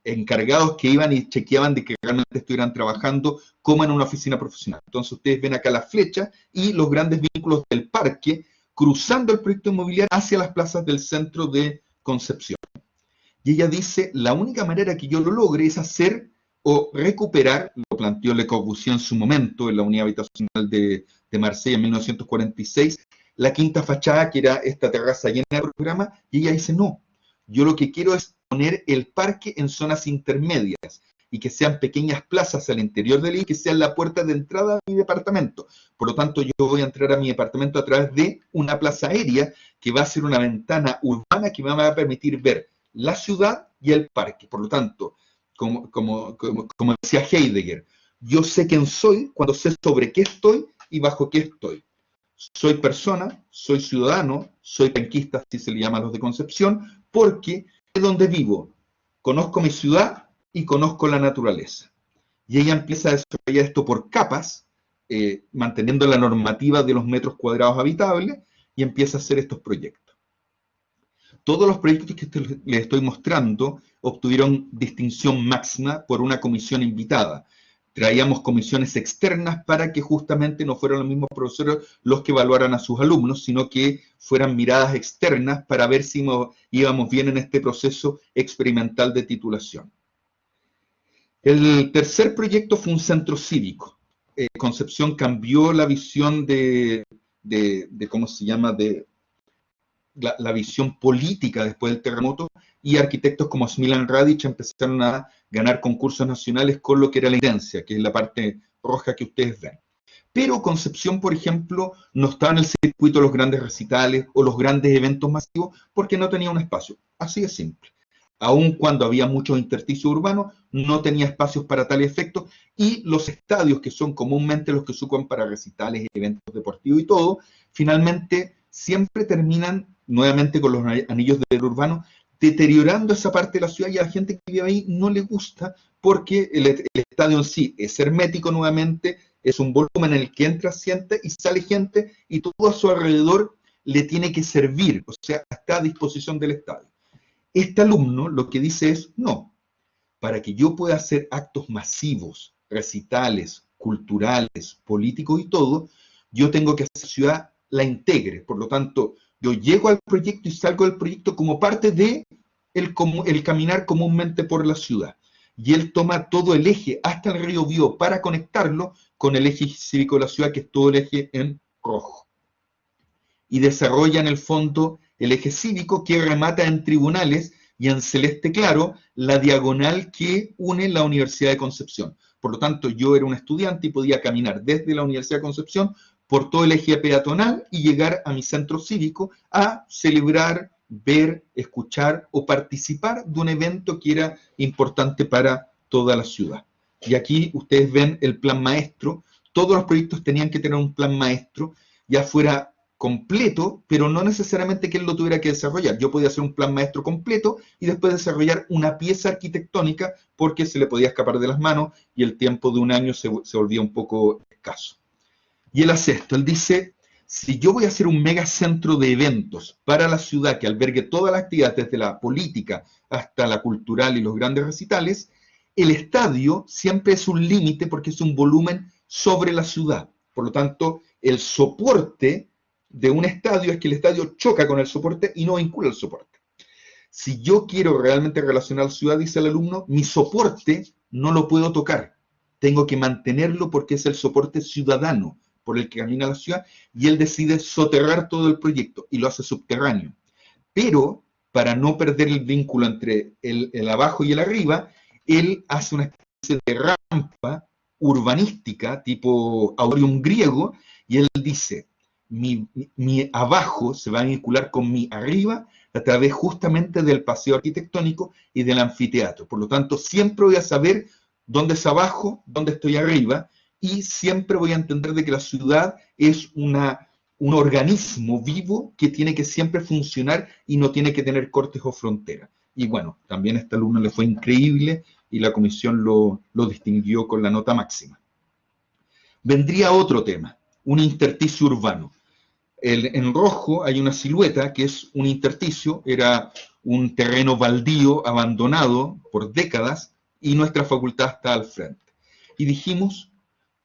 encargados que iban y chequeaban de que realmente estuvieran trabajando como en una oficina profesional. Entonces ustedes ven acá la flecha y los grandes vínculos del parque cruzando el proyecto inmobiliario hacia las plazas del centro de Concepción. Y ella dice, la única manera que yo lo logre es hacer o recuperar, lo planteó Le Corbusier en su momento, en la unidad habitacional de Marsella en 1946, la quinta fachada, que era esta terraza llena de programa, y ella dice, no, yo lo que quiero es poner el parque en zonas intermedias, y que sean pequeñas plazas al interior del que sean la puerta de entrada a mi departamento. Por lo tanto, yo voy a entrar a mi departamento a través de una plaza aérea, que va a ser una ventana urbana que me va a permitir ver la ciudad y el parque. Por lo tanto, como decía Heidegger, yo sé quién soy cuando sé sobre qué estoy y bajo qué estoy. Soy persona, soy ciudadano, soy penquista, así se le llama a los de Concepción, porque es donde vivo. Conozco mi ciudad y conozco la naturaleza. Y ella empieza a desarrollar esto por capas, manteniendo la normativa de los metros cuadrados habitables, y empieza a hacer estos proyectos. Todos los proyectos que les estoy mostrando obtuvieron distinción máxima por una comisión invitada. Traíamos comisiones externas para que justamente no fueran los mismos profesores los que evaluaran a sus alumnos, sino que fueran miradas externas para ver si íbamos bien en este proceso experimental de titulación. El tercer proyecto fue un centro cívico. Concepción cambió la visión ¿cómo se llama?, de la visión política después del terremoto, y arquitectos como Smilan Radic empezaron a ganar concursos nacionales con lo que era la incidencia, que es la parte roja que ustedes ven. Pero Concepción, por ejemplo, no estaba en el circuito de los grandes recitales o los grandes eventos masivos porque no tenía un espacio. Así de simple. Aun cuando había muchos intersticios urbanos, no tenía espacios para tal efecto, y los estadios, que son comúnmente los que se ocupan para recitales, eventos deportivos y todo, finalmente siempre terminan nuevamente con los anillos del urbano, deteriorando esa parte de la ciudad, y a la gente que vive ahí no le gusta porque el estadio en sí es hermético nuevamente, es un volumen en el que entra gente y sale gente, y todo a su alrededor le tiene que servir, o sea, está a disposición del estadio. Este alumno lo que dice es, no, para que yo pueda hacer actos masivos, recitales, culturales, políticos y todo, yo tengo que hacer la ciudad la integre. Por lo tanto, yo llego al proyecto y salgo del proyecto como parte de el caminar comúnmente por la ciudad. Y él toma todo el eje hasta el río Bió para conectarlo con el eje cívico de la ciudad, que es todo el eje en rojo. Y desarrolla en el fondo el eje cívico que remata en tribunales y en celeste claro la diagonal que une la Universidad de Concepción. Por lo tanto, yo era un estudiante y podía caminar desde la Universidad de Concepción por todo el eje peatonal y llegar a mi centro cívico a celebrar, ver, escuchar o participar de un evento que era importante para toda la ciudad. Y aquí ustedes ven el plan maestro. Todos los proyectos tenían que tener un plan maestro, ya fuera completo, pero no necesariamente que él lo tuviera que desarrollar. Yo podía hacer un plan maestro completo y después desarrollar una pieza arquitectónica porque se le podía escapar de las manos y el tiempo de un año se volvía un poco escaso. Y él hace esto, él dice, si yo voy a hacer un megacentro de eventos para la ciudad que albergue todas las actividades, desde la política hasta la cultural y los grandes recitales, el estadio siempre es un límite porque es un volumen sobre la ciudad. Por lo tanto, el soporte de un estadio es que el estadio choca con el soporte y no vincula el soporte. Si yo quiero realmente relacionar la ciudad, dice el alumno, mi soporte no lo puedo tocar. Tengo que mantenerlo porque es el soporte ciudadano por el que camina la ciudad, y él decide soterrar todo el proyecto y lo hace subterráneo. Pero, para no perder el vínculo entre el abajo y el arriba, él hace una especie de rampa urbanística, tipo auditorium griego, y él dice, mi abajo se va a vincular con mi arriba a través justamente del paseo arquitectónico y del anfiteatro. Por lo tanto, siempre voy a saber dónde es abajo, dónde estoy arriba, y siempre voy a entender de que la ciudad es un organismo vivo que tiene que siempre funcionar y no tiene que tener cortes o fronteras. Y bueno, también a este alumno le fue increíble y la comisión lo distinguió con la nota máxima. Vendría otro tema, un intersticio urbano. En rojo hay una silueta que es un intersticio, era un terreno baldío, abandonado por décadas, y nuestra facultad está al frente. Y dijimos,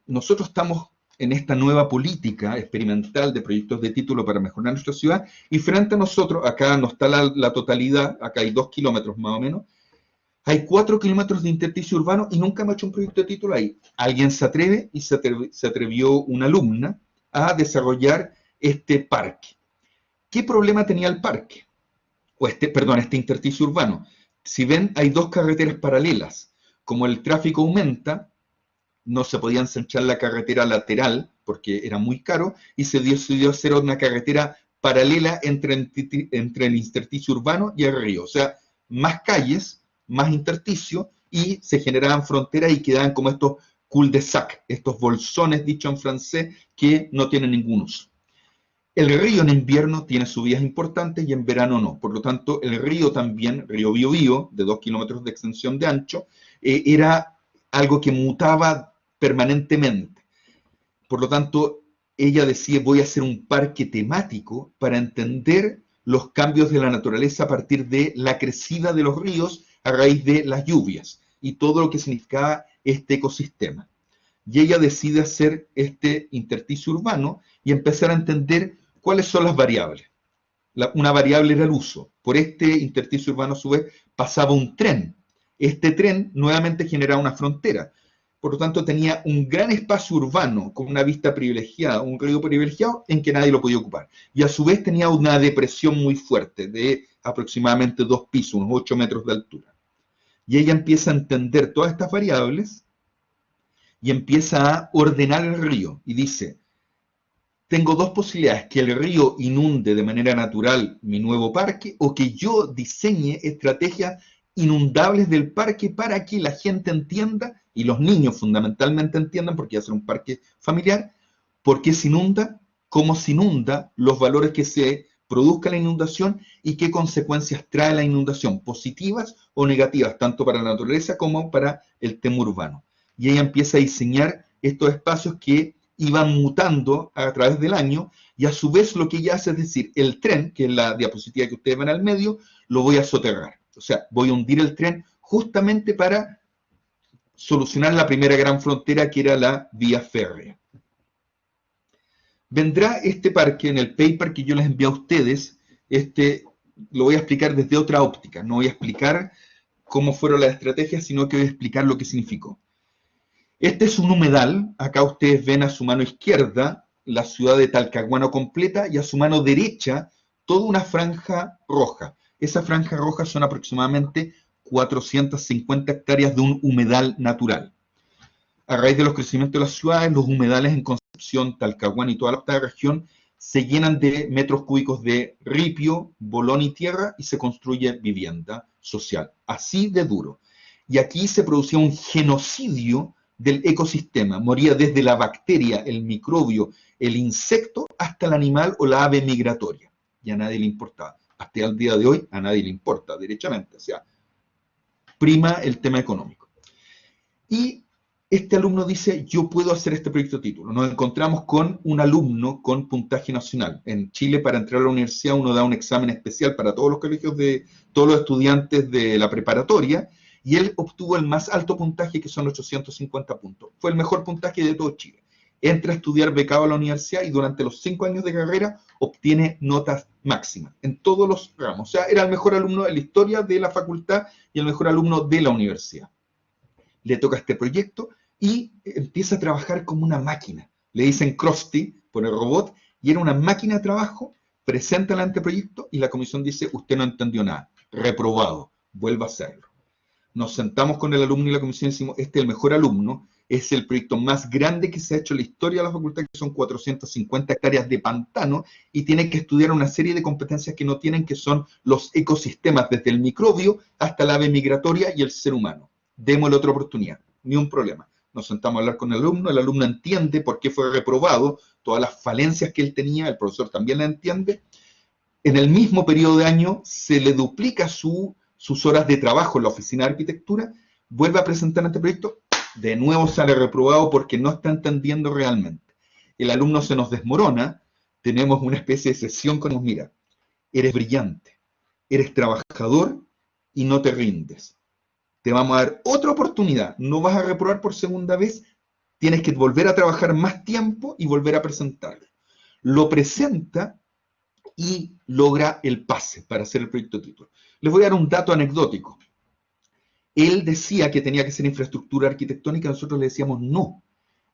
nosotros estamos en esta nueva política experimental de proyectos de título para mejorar nuestra ciudad, y frente a nosotros, acá no está la totalidad, acá hay 2 kilómetros más o menos, hay 4 kilómetros de intersticio urbano y nunca hemos hecho un proyecto de título ahí. Alguien se atreve y se atrevió una alumna a desarrollar este parque. ¿Qué problema tenía el parque? O este intersticio urbano. Si ven, hay 2 carreteras paralelas. Como el tráfico aumenta, no se podía ensanchar la carretera lateral porque era muy caro y se decidió hacer una carretera paralela entre el intersticio urbano y el río. O sea, más calles, más intersticio, y se generaban fronteras y quedaban como estos cul-de-sac, estos bolsones, dicho en francés, que no tienen ningún uso. El río en invierno tiene subidas importantes y en verano no. Por lo tanto, el río también, río Biobío, de 2 kilómetros de extensión de ancho, era algo que mutaba permanentemente. Por lo tanto, ella decía, voy a hacer un parque temático para entender los cambios de la naturaleza a partir de la crecida de los ríos a raíz de las lluvias y todo lo que significaba este ecosistema. Y ella decide hacer este intersticio urbano y empezar a entender cuáles son las variables. Una variable era el uso. Por este intersticio urbano, a su vez, pasaba un tren. Este tren nuevamente generaba una frontera. Por lo tanto, tenía un gran espacio urbano con una vista privilegiada, un río privilegiado en que nadie lo podía ocupar. Y a su vez tenía una depresión muy fuerte de aproximadamente 2 pisos, unos 8 metros de altura. Y ella empieza a entender todas estas variables y empieza a ordenar el río. Y dice, tengo 2 posibilidades, que el río inunde de manera natural mi nuevo parque o que yo diseñe estrategias inundables del parque para que la gente entienda, y los niños fundamentalmente entiendan, porque va a ser un parque familiar, por qué se inunda, cómo se inunda, los valores que se produzca la inundación y qué consecuencias trae la inundación, positivas o negativas, tanto para la naturaleza como para el tema urbano. Y ella empieza a diseñar estos espacios que iban mutando a través del año, y a su vez lo que ella hace es decir, el tren, que es la diapositiva que ustedes ven al medio, lo voy a soterrar. O sea, voy a hundir el tren justamente para solucionar la primera gran frontera, que era la vía férrea. Vendrá este parque en el paper que yo les envié a ustedes, lo voy a explicar desde otra óptica, no voy a explicar cómo fueron las estrategias, sino que voy a explicar lo que significó. Este es un humedal, acá ustedes ven a su mano izquierda la ciudad de Talcahuano completa y a su mano derecha toda una franja roja. Esa franja roja son aproximadamente 450 hectáreas de un humedal natural. A raíz de los crecimientos de las ciudades, los humedales en Concepción, Talcahuano y toda la región se llenan de metros cúbicos de ripio, bolón y tierra y se construye vivienda social. Así de duro. Y aquí se producía un genocidio del ecosistema. Moría desde la bacteria, el microbio, el insecto, hasta el animal o la ave migratoria. Y a nadie le importaba. Hasta el día de hoy a nadie le importa, derechamente. O sea, prima el tema económico. Y este alumno dice, yo puedo hacer este proyecto título. Nos encontramos con un alumno con puntaje nacional. En Chile, para entrar a la universidad, uno da un examen especial para todos los colegios de todos los estudiantes de la preparatoria, y él obtuvo el más alto puntaje, que son 850 puntos. Fue el mejor puntaje de todo Chile. Entra a estudiar becado a la universidad y durante los 5 años de carrera obtiene notas máximas en todos los ramos. O sea, era el mejor alumno de la historia de la facultad y el mejor alumno de la universidad. Le toca este proyecto y empieza a trabajar como una máquina. Le dicen Krusty por el robot, y era una máquina de trabajo. Presenta el anteproyecto y la comisión dice, usted no entendió nada, reprobado, vuelva a hacerlo. Nos sentamos con el alumno y la comisión y decimos, este es el mejor alumno, es el proyecto más grande que se ha hecho en la historia de la facultad, que son 450 hectáreas de pantano, y tiene que estudiar una serie de competencias que no tienen, que son los ecosistemas, desde el microbio hasta la ave migratoria y el ser humano. Démosle otra oportunidad, ni un problema. Nos sentamos a hablar con el alumno entiende por qué fue reprobado, todas las falencias que él tenía, el profesor también la entiende. En el mismo periodo de año se le duplica sus horas de trabajo en la oficina de arquitectura, vuelve a presentar este proyecto, de nuevo sale reprobado porque no está entendiendo realmente. El alumno se nos desmorona, tenemos una especie de sesión con nos mira, eres brillante, eres trabajador y no te rindes. Te vamos a dar otra oportunidad, no vas a reprobar por segunda vez, tienes que volver a trabajar más tiempo y volver a presentarlo. Lo presenta y logra el pase para hacer el proyecto título. Les voy a dar un dato anecdótico. Él decía que tenía que ser infraestructura arquitectónica, nosotros le decíamos no.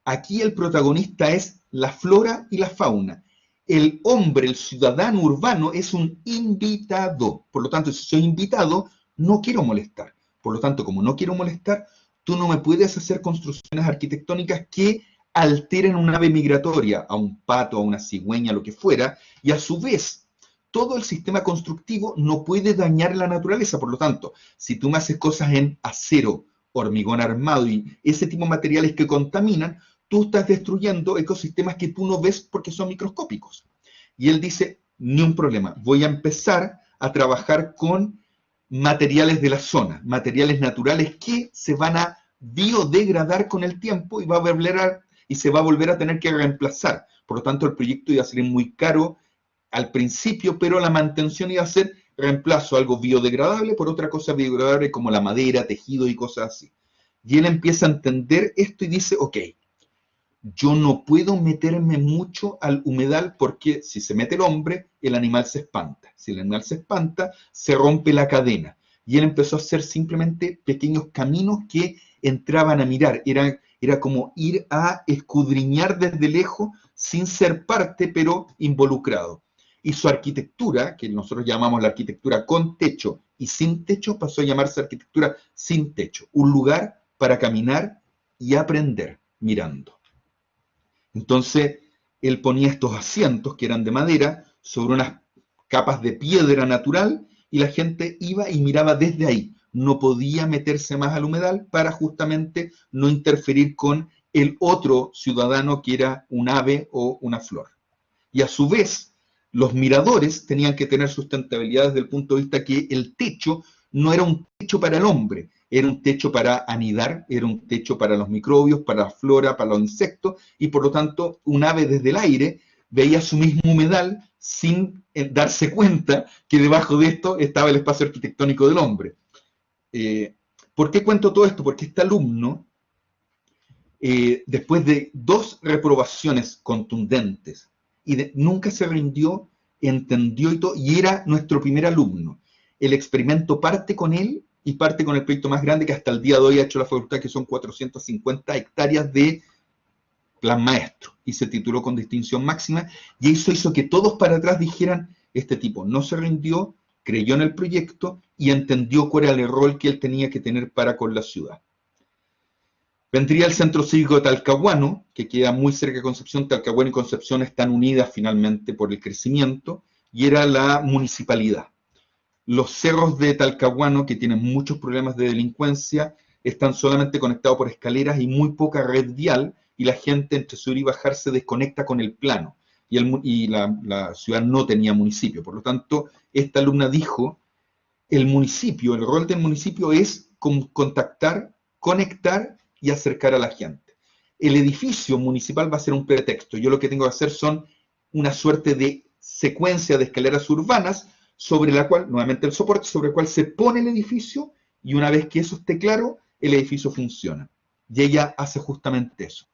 Aquí el protagonista es la flora y la fauna. El hombre, el ciudadano urbano, es un invitado. Por lo tanto, si soy invitado, no quiero molestar. Por lo tanto, como no quiero molestar, tú no me puedes hacer construcciones arquitectónicas que alteren una ave migratoria, a un pato, a una cigüeña, lo que fuera, y a su vez, todo el sistema constructivo no puede dañar la naturaleza. Por lo tanto, si tú me haces cosas en acero, hormigón armado y ese tipo de materiales que contaminan, tú estás destruyendo ecosistemas que tú no ves porque son microscópicos. Y él dice, ni un problema, voy a empezar a trabajar con materiales de la zona, materiales naturales que se van a biodegradar con el tiempo y se va a volver a tener que reemplazar. Por lo tanto, el proyecto iba a ser muy caro al principio, pero la mantención iba a ser reemplazo, algo biodegradable por otra cosa biodegradable como la madera, tejido y cosas así. Y él empieza a entender esto y dice, ok, yo no puedo meterme mucho al humedal porque si se mete el hombre, el animal se espanta. Si el animal se espanta, se rompe la cadena. Y él empezó a hacer simplemente pequeños caminos que entraban a mirar. Era como ir a escudriñar desde lejos sin ser parte, pero involucrado. Y su arquitectura, que nosotros llamamos la arquitectura con techo y sin techo, pasó a llamarse arquitectura sin techo. Un lugar para caminar y aprender mirando. Entonces, él ponía estos asientos que eran de madera sobre unas capas de piedra natural y la gente iba y miraba desde ahí. No podía meterse más al humedal para justamente no interferir con el otro ciudadano que era un ave o una flor. Y a su vez, los miradores tenían que tener sustentabilidad desde el punto de vista que el techo no era un techo para el hombre, era un techo para anidar, era un techo para los microbios, para la flora, para los insectos, y por lo tanto un ave desde el aire veía su mismo humedal sin darse cuenta que debajo de esto estaba el espacio arquitectónico del hombre. ¿Por qué cuento todo esto? Porque este alumno, después de 2 reprobaciones contundentes, nunca se rindió, entendió y todo, y era nuestro primer alumno. El experimento parte con él y parte con el proyecto más grande que hasta el día de hoy ha hecho la facultad, que son 450 hectáreas de plan maestro, y se tituló con distinción máxima, y eso hizo que todos para atrás dijeran, este tipo no se rindió, creyó en el proyecto y entendió cuál era el rol que él tenía que tener para con la ciudad. Vendría el Centro Cívico de Talcahuano, que queda muy cerca de Concepción. Talcahuano y Concepción están unidas finalmente por el crecimiento, y era la municipalidad. Los cerros de Talcahuano, que tienen muchos problemas de delincuencia, están solamente conectados por escaleras y muy poca red vial, y la gente entre subir y bajar se desconecta con el plano. Y la ciudad no tenía municipio. Por lo tanto, esta alumna dijo, el municipio, el rol del municipio es contactar, conectar y acercar a la gente. El edificio municipal va a ser un pretexto. Yo lo que tengo que hacer son una suerte de secuencia de escaleras urbanas sobre la cual, nuevamente el soporte, sobre el cual se pone el edificio, y una vez que eso esté claro, el edificio funciona. Y ella hace justamente eso.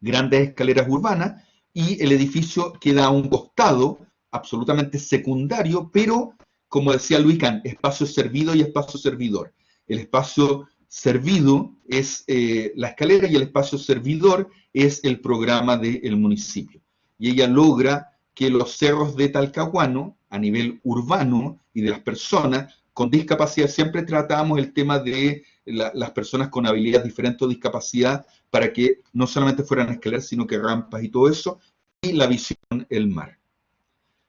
Grandes escaleras urbanas, y el edificio queda a un costado, absolutamente secundario, pero, como decía Luis Kahn, espacio servido y espacio servidor. El espacio servido es la escalera, y el espacio servidor es el programa del municipio. Y ella logra que los cerros de Talcahuano, a nivel urbano y de las personas con discapacidad, siempre tratábamos el tema de las personas con habilidades diferentes o discapacidad, para que no solamente fueran escaleras, sino que rampas y todo eso, y la visión, el mar.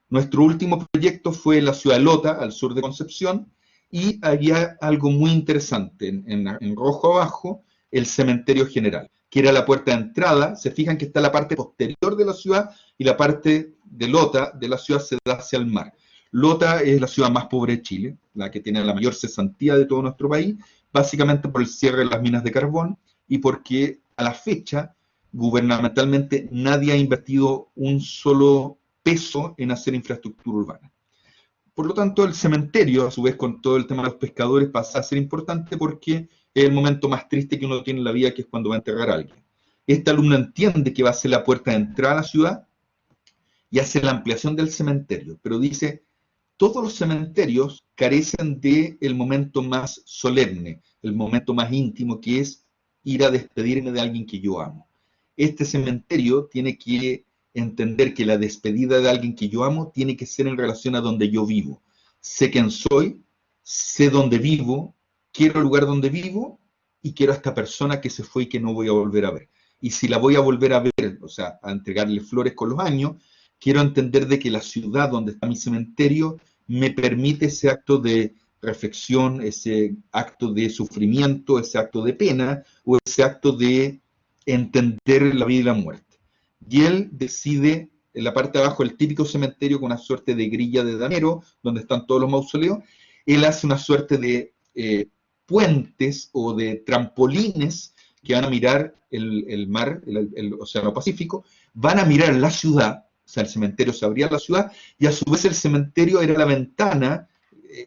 Nuestro último proyecto fue en la ciudad de Lota, al sur de Concepción, y había algo muy interesante, en rojo abajo, el cementerio general, que era la puerta de entrada. Se fijan que está la parte posterior de la ciudad, y la parte de Lota de la ciudad se da hacia el mar. Lota es la ciudad más pobre de Chile, la que tiene la mayor cesantía de todo nuestro país, básicamente por el cierre de las minas de carbón, y porque a la fecha, gubernamentalmente, nadie ha invertido un solo peso en hacer infraestructura urbana. Por lo tanto, el cementerio, a su vez, con todo el tema de los pescadores, pasa a ser importante, porque es el momento más triste que uno tiene en la vida, que es cuando va a enterrar a alguien. Esta alumna entiende que va a ser la puerta de entrada a la ciudad y hace la ampliación del cementerio, pero dice, todos los cementerios carecen del momento más solemne, el momento más íntimo, que es ir a despedirme de alguien que yo amo. Este cementerio tiene que entender que la despedida de alguien que yo amo tiene que ser en relación a donde yo vivo. Sé quién soy, sé dónde vivo, quiero el lugar donde vivo, y quiero a esta persona que se fue y que no voy a volver a ver. Y si la voy a volver a ver, o sea, a entregarle flores con los años, quiero entender de que la ciudad donde está mi cementerio me permite ese acto de reflexión, ese acto de sufrimiento, ese acto de pena, o ese acto de entender la vida y la muerte. Y él decide, en la parte de abajo, el típico cementerio con una suerte de grilla de danero, donde están todos los mausoleos. Él hace una suerte de puentes o de trampolines que van a mirar el mar, el océano Pacífico, van a mirar la ciudad. O sea, el cementerio se abría a la ciudad, y a su vez el cementerio era la ventana,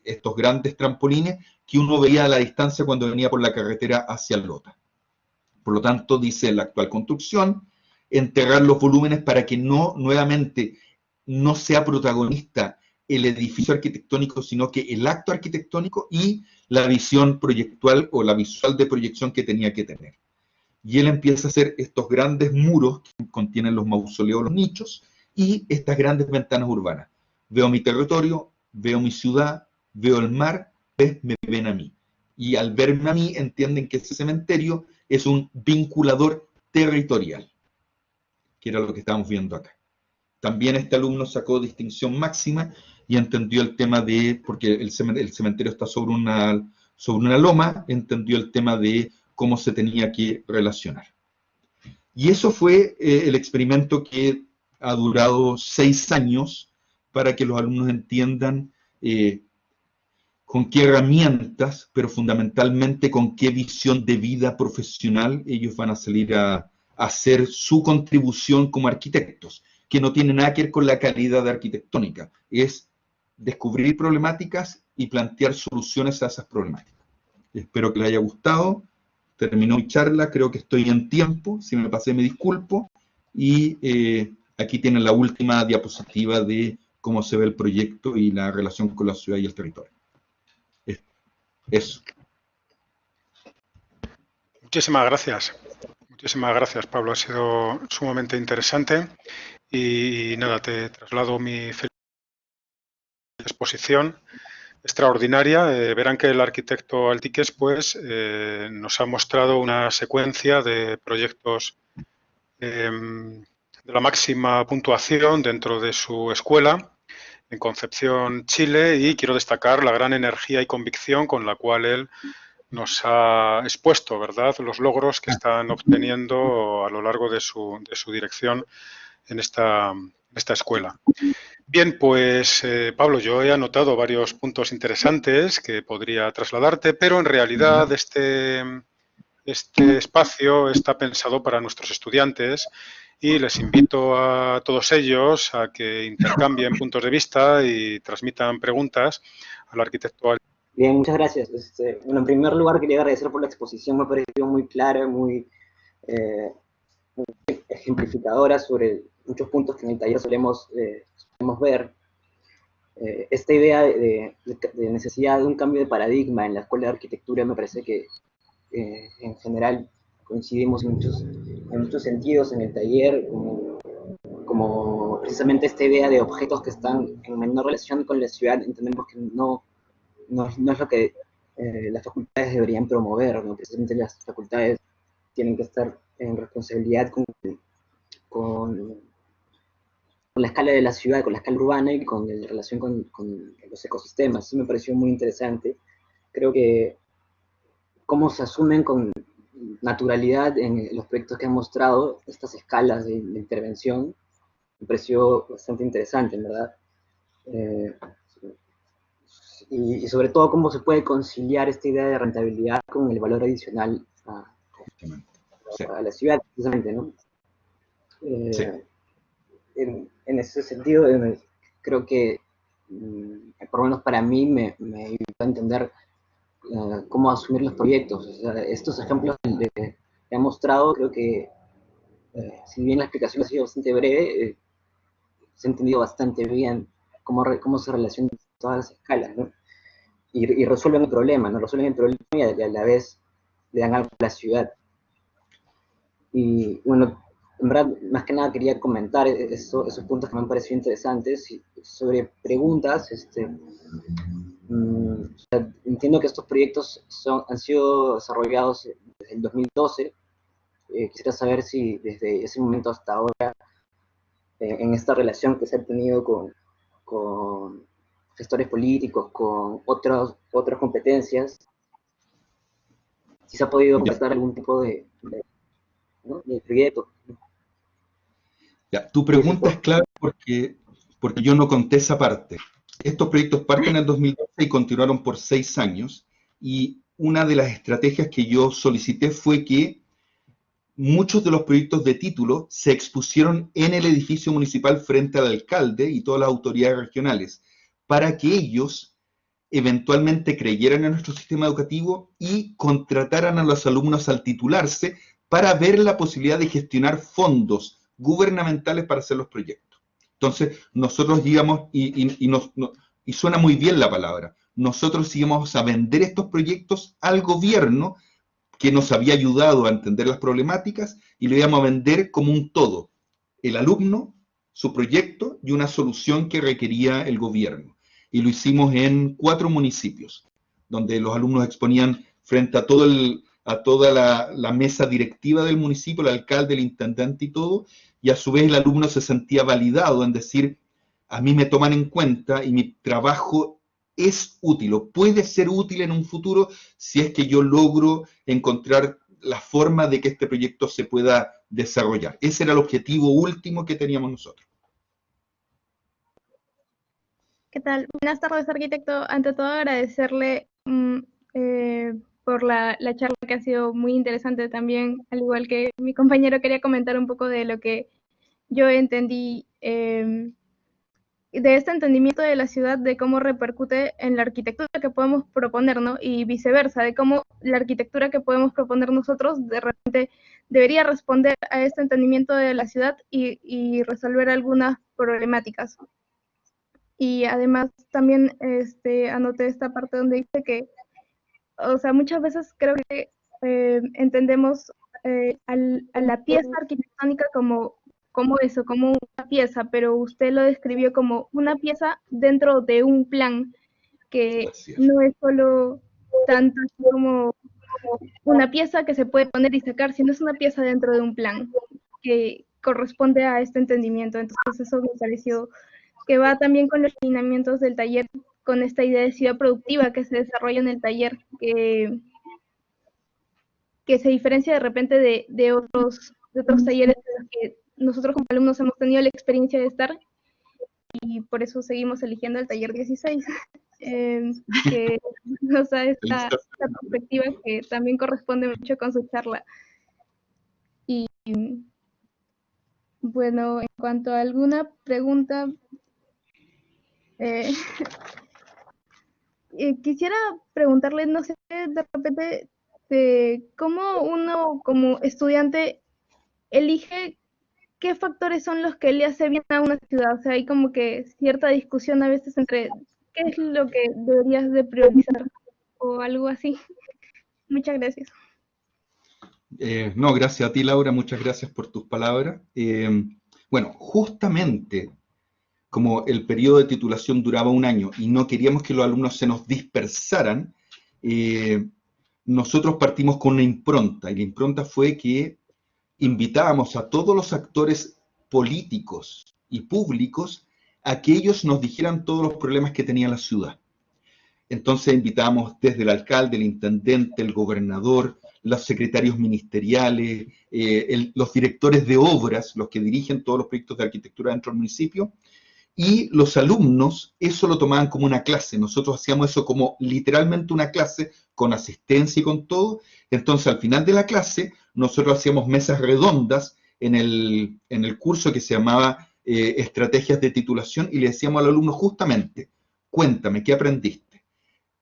estos grandes trampolines que uno veía a la distancia cuando venía por la carretera hacia Lota. Por lo tanto, dice la actual construcción, enterrar los volúmenes para que nuevamente no sea protagonista el edificio arquitectónico, sino que el acto arquitectónico y la visión proyectual o la visual de proyección que tenía que tener. Y él empieza a hacer estos grandes muros que contienen los mausoleos, los nichos, y estas grandes ventanas urbanas. Veo mi territorio, veo mi ciudad, veo el mar, me ven a mí. Y al verme a mí, entienden que ese cementerio es un vinculador territorial, que era lo que estábamos viendo acá. También este alumno sacó distinción máxima y entendió el tema de, porque el cementerio está sobre una loma, entendió el tema de cómo se tenía que relacionar. Y eso fue el experimento que ha durado 6 años, para que los alumnos entiendan con qué herramientas, pero fundamentalmente con qué visión de vida profesional ellos van a salir a hacer su contribución como arquitectos, que no tiene nada que ver con la calidad arquitectónica, es descubrir problemáticas y plantear soluciones a esas problemáticas. Espero que les haya gustado. Terminó mi charla, creo que estoy en tiempo. Si me pasé, me disculpo. Y aquí tienen la última diapositiva de cómo se ve el proyecto y la relación con la ciudad y el territorio. Eso. Muchísimas gracias. Muchísimas gracias, Pablo. Ha sido sumamente interesante. Y nada, te traslado mi exposición extraordinaria. Verán que el arquitecto Altiques pues, nos ha mostrado una secuencia de proyectos de la máxima puntuación dentro de su escuela en Concepción, Chile, y quiero destacar la gran energía y convicción con la cual él nos ha expuesto, ¿verdad?, los logros que están obteniendo a lo largo de su dirección en esta escuela. Bien, pues Pablo, yo he anotado varios puntos interesantes que podría trasladarte, pero en realidad este espacio está pensado para nuestros estudiantes y les invito a todos ellos a que intercambien puntos de vista y transmitan preguntas al arquitecto. Bien, muchas gracias. Bueno, en primer lugar quería agradecer por la exposición, me pareció muy clara, muy ejemplificadora sobre muchos puntos que en el taller solemos ver. Esta idea de necesidad de un cambio de paradigma en la escuela de arquitectura me parece que en general coincidimos en muchos sentidos en el taller, como precisamente esta idea de objetos que están en menor relación con la ciudad. Entendemos que no es lo que las facultades deberían promover, ¿no? Precisamente las facultades tienen que estar en responsabilidad con la escala de la ciudad, con la escala urbana y con la relación con los ecosistemas. Eso me pareció muy interesante. Creo que cómo se asumen con naturalidad en los proyectos que han mostrado estas escalas de intervención me pareció bastante interesante, en verdad. Y sobre todo cómo se puede conciliar esta idea de rentabilidad con el valor adicional a la ciudad, precisamente, ¿no? Sí. En ese sentido, creo que, por lo menos para mí, me ayudó a entender cómo asumir los proyectos. O sea, estos ejemplos que he mostrado, creo que, si bien la explicación ha sido bastante breve, se ha entendido bastante bien cómo se relacionan todas las escalas, ¿no? Y resuelven el problema, ¿no? Resuelven el problema y a la vez le dan algo a la ciudad. Y bueno, en verdad, más que nada quería comentar esos puntos que me han parecido interesantes. Y sobre preguntas, o sea, entiendo que estos proyectos han sido desarrollados desde el 2012. Quisiera saber si desde ese momento hasta ahora, en esta relación que se ha tenido con gestores políticos, con otras competencias, si se ha podido completar algún tipo de proyecto. Ya, tu pregunta es clave porque yo no conté esa parte. Estos proyectos parten en el 2012 y continuaron por 6 años, y una de las estrategias que yo solicité fue que muchos de los proyectos de título se expusieron en el edificio municipal frente al alcalde y todas las autoridades regionales, para que ellos eventualmente creyeran en nuestro sistema educativo y contrataran a los alumnos al titularse para ver la posibilidad de gestionar fondos gubernamentales para hacer los proyectos. Entonces, nosotros íbamos, y suena muy bien la palabra, nosotros íbamos a vender estos proyectos al gobierno que nos había ayudado a entender las problemáticas, y lo íbamos a vender como un todo: el alumno, su proyecto y una solución que requería el gobierno. Y lo hicimos en 4 municipios, donde los alumnos exponían frente a toda la mesa directiva del municipio, el alcalde, el intendente y todo, y a su vez el alumno se sentía validado en decir: a mí me toman en cuenta y mi trabajo es útil o puede ser útil en un futuro si es que yo logro encontrar la forma de que este proyecto se pueda desarrollar. Ese era el objetivo último que teníamos nosotros. ¿Qué tal? Buenas tardes, arquitecto. Ante todo, agradecerle por la charla que ha sido muy interesante también, al igual que mi compañero, quería comentar un poco de lo que yo entendí, de este entendimiento de la ciudad, de cómo repercute en la arquitectura que podemos proponer, ¿no? Y viceversa, de cómo la arquitectura que podemos proponer nosotros de repente debería responder a este entendimiento de la ciudad y resolver algunas problemáticas. Y además también anoté esta parte donde dice que, o sea, muchas veces creo que entendemos a la pieza arquitectónica como eso, como una pieza, pero usted lo describió como una pieza dentro de un plan, que Así es. no es solo tanto así como una pieza que se puede poner y sacar, sino es una pieza dentro de un plan que corresponde a este entendimiento. Entonces eso me pareció que va también con los lineamientos del taller, con esta idea de ciudad productiva que se desarrolla en el taller, que se diferencia de repente de otros talleres en los que nosotros como alumnos hemos tenido la experiencia de estar, y por eso seguimos eligiendo el taller 16, que nos da esta perspectiva que también corresponde mucho con su charla. Y bueno, en cuanto a alguna pregunta, eh, quisiera preguntarle, no sé, de repente, cómo uno como estudiante elige qué factores son los que le hace bien a una ciudad. O sea, hay como que cierta discusión a veces entre qué es lo que deberías de priorizar o algo así. Muchas gracias. No, gracias a ti, Laura, muchas gracias por tus palabras. Bueno, justamente como el periodo de titulación duraba un año y no queríamos que los alumnos se nos dispersaran, nosotros partimos con una impronta, y la impronta fue que invitábamos a todos los actores políticos y públicos a que ellos nos dijeran todos los problemas que tenía la ciudad. Entonces invitamos desde el alcalde, el intendente, el gobernador, los secretarios ministeriales, los directores de obras, los que dirigen todos los proyectos de arquitectura dentro del municipio, y los alumnos eso lo tomaban como una clase. Nosotros hacíamos eso como literalmente una clase, con asistencia y con todo. Entonces al final de la clase nosotros hacíamos mesas redondas en el curso que se llamaba Estrategias de Titulación, y le decíamos al alumno justamente: cuéntame, ¿qué aprendiste?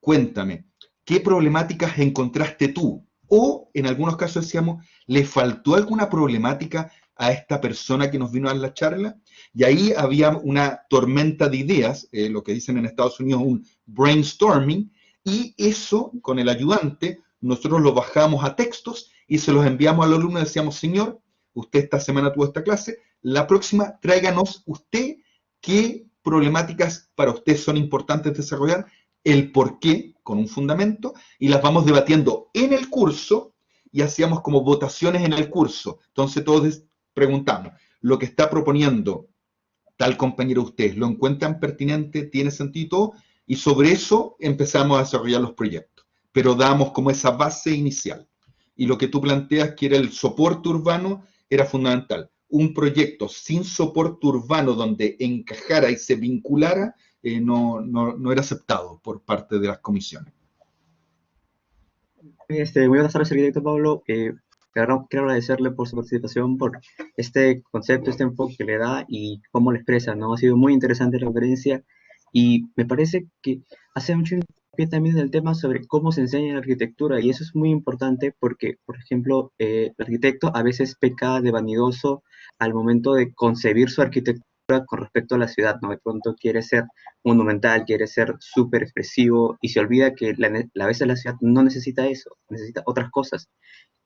Cuéntame, ¿qué problemáticas encontraste tú? O en algunos casos decíamos, ¿le faltó alguna problemática a esta persona que nos vino a dar la charla? Y ahí había una tormenta de ideas, lo que dicen en Estados Unidos un brainstorming, y eso con el ayudante nosotros lo bajamos a textos y se los enviamos al alumno y decíamos: señor, usted esta semana tuvo esta clase, la próxima tráiganos usted qué problemáticas para usted son importantes desarrollar, el por qué, con un fundamento, y las vamos debatiendo en el curso, y hacíamos como votaciones en el curso. Entonces todos preguntamos: ¿lo que está proponiendo tal compañero ustedes lo encuentran pertinente, tiene sentido? Y sobre eso empezamos a desarrollar los proyectos, pero damos como esa base inicial. Y lo que tú planteas, que era el soporte urbano, era fundamental. Un proyecto sin soporte urbano donde encajara y se vinculara, no era aceptado por parte de las comisiones. Muy buenas tardes, arquitecto Pablo. Quiero agradecerle por su participación, por este concepto, este enfoque que le da y cómo lo expresa, ¿no? Ha sido muy interesante la conferencia, y me parece que hace mucho hincapié también en el tema sobre cómo se enseña la arquitectura, y eso es muy importante porque, por ejemplo, el arquitecto a veces peca de vanidoso al momento de concebir su arquitectura con respecto a la ciudad, ¿no? De pronto quiere ser monumental, quiere ser súper expresivo, y se olvida que a veces la ciudad no necesita eso, necesita otras cosas.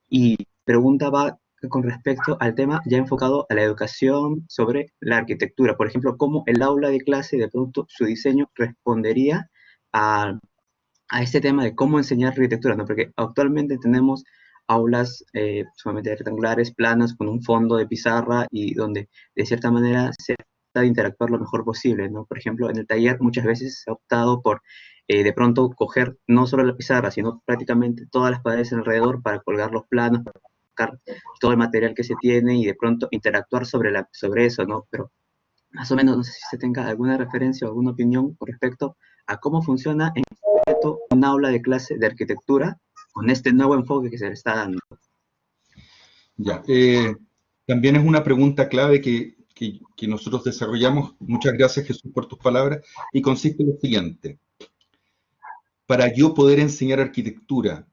Y pregunta va con respecto al tema ya enfocado a la educación sobre la arquitectura. Por ejemplo, cómo el aula de clase, de pronto, su diseño respondería a este tema de cómo enseñar arquitectura, ¿no? Porque actualmente tenemos aulas sumamente rectangulares, planas, con un fondo de pizarra, y donde de cierta manera se trata de interactuar lo mejor posible, ¿no? Por ejemplo, en el taller muchas veces se ha optado por de pronto coger no solo la pizarra, sino prácticamente todas las paredes alrededor para colgar los planos, para colocar todo el material que se tiene y de pronto interactuar sobre eso, ¿no? Pero más o menos, no sé si se tenga alguna referencia o alguna opinión con respecto a cómo funciona en concreto un aula de clase de arquitectura con este nuevo enfoque que se le está dando. Ya, también es una pregunta clave que nosotros desarrollamos. Muchas gracias, Jesús, por tus palabras, y consiste en lo siguiente. Para yo poder enseñar arquitectura,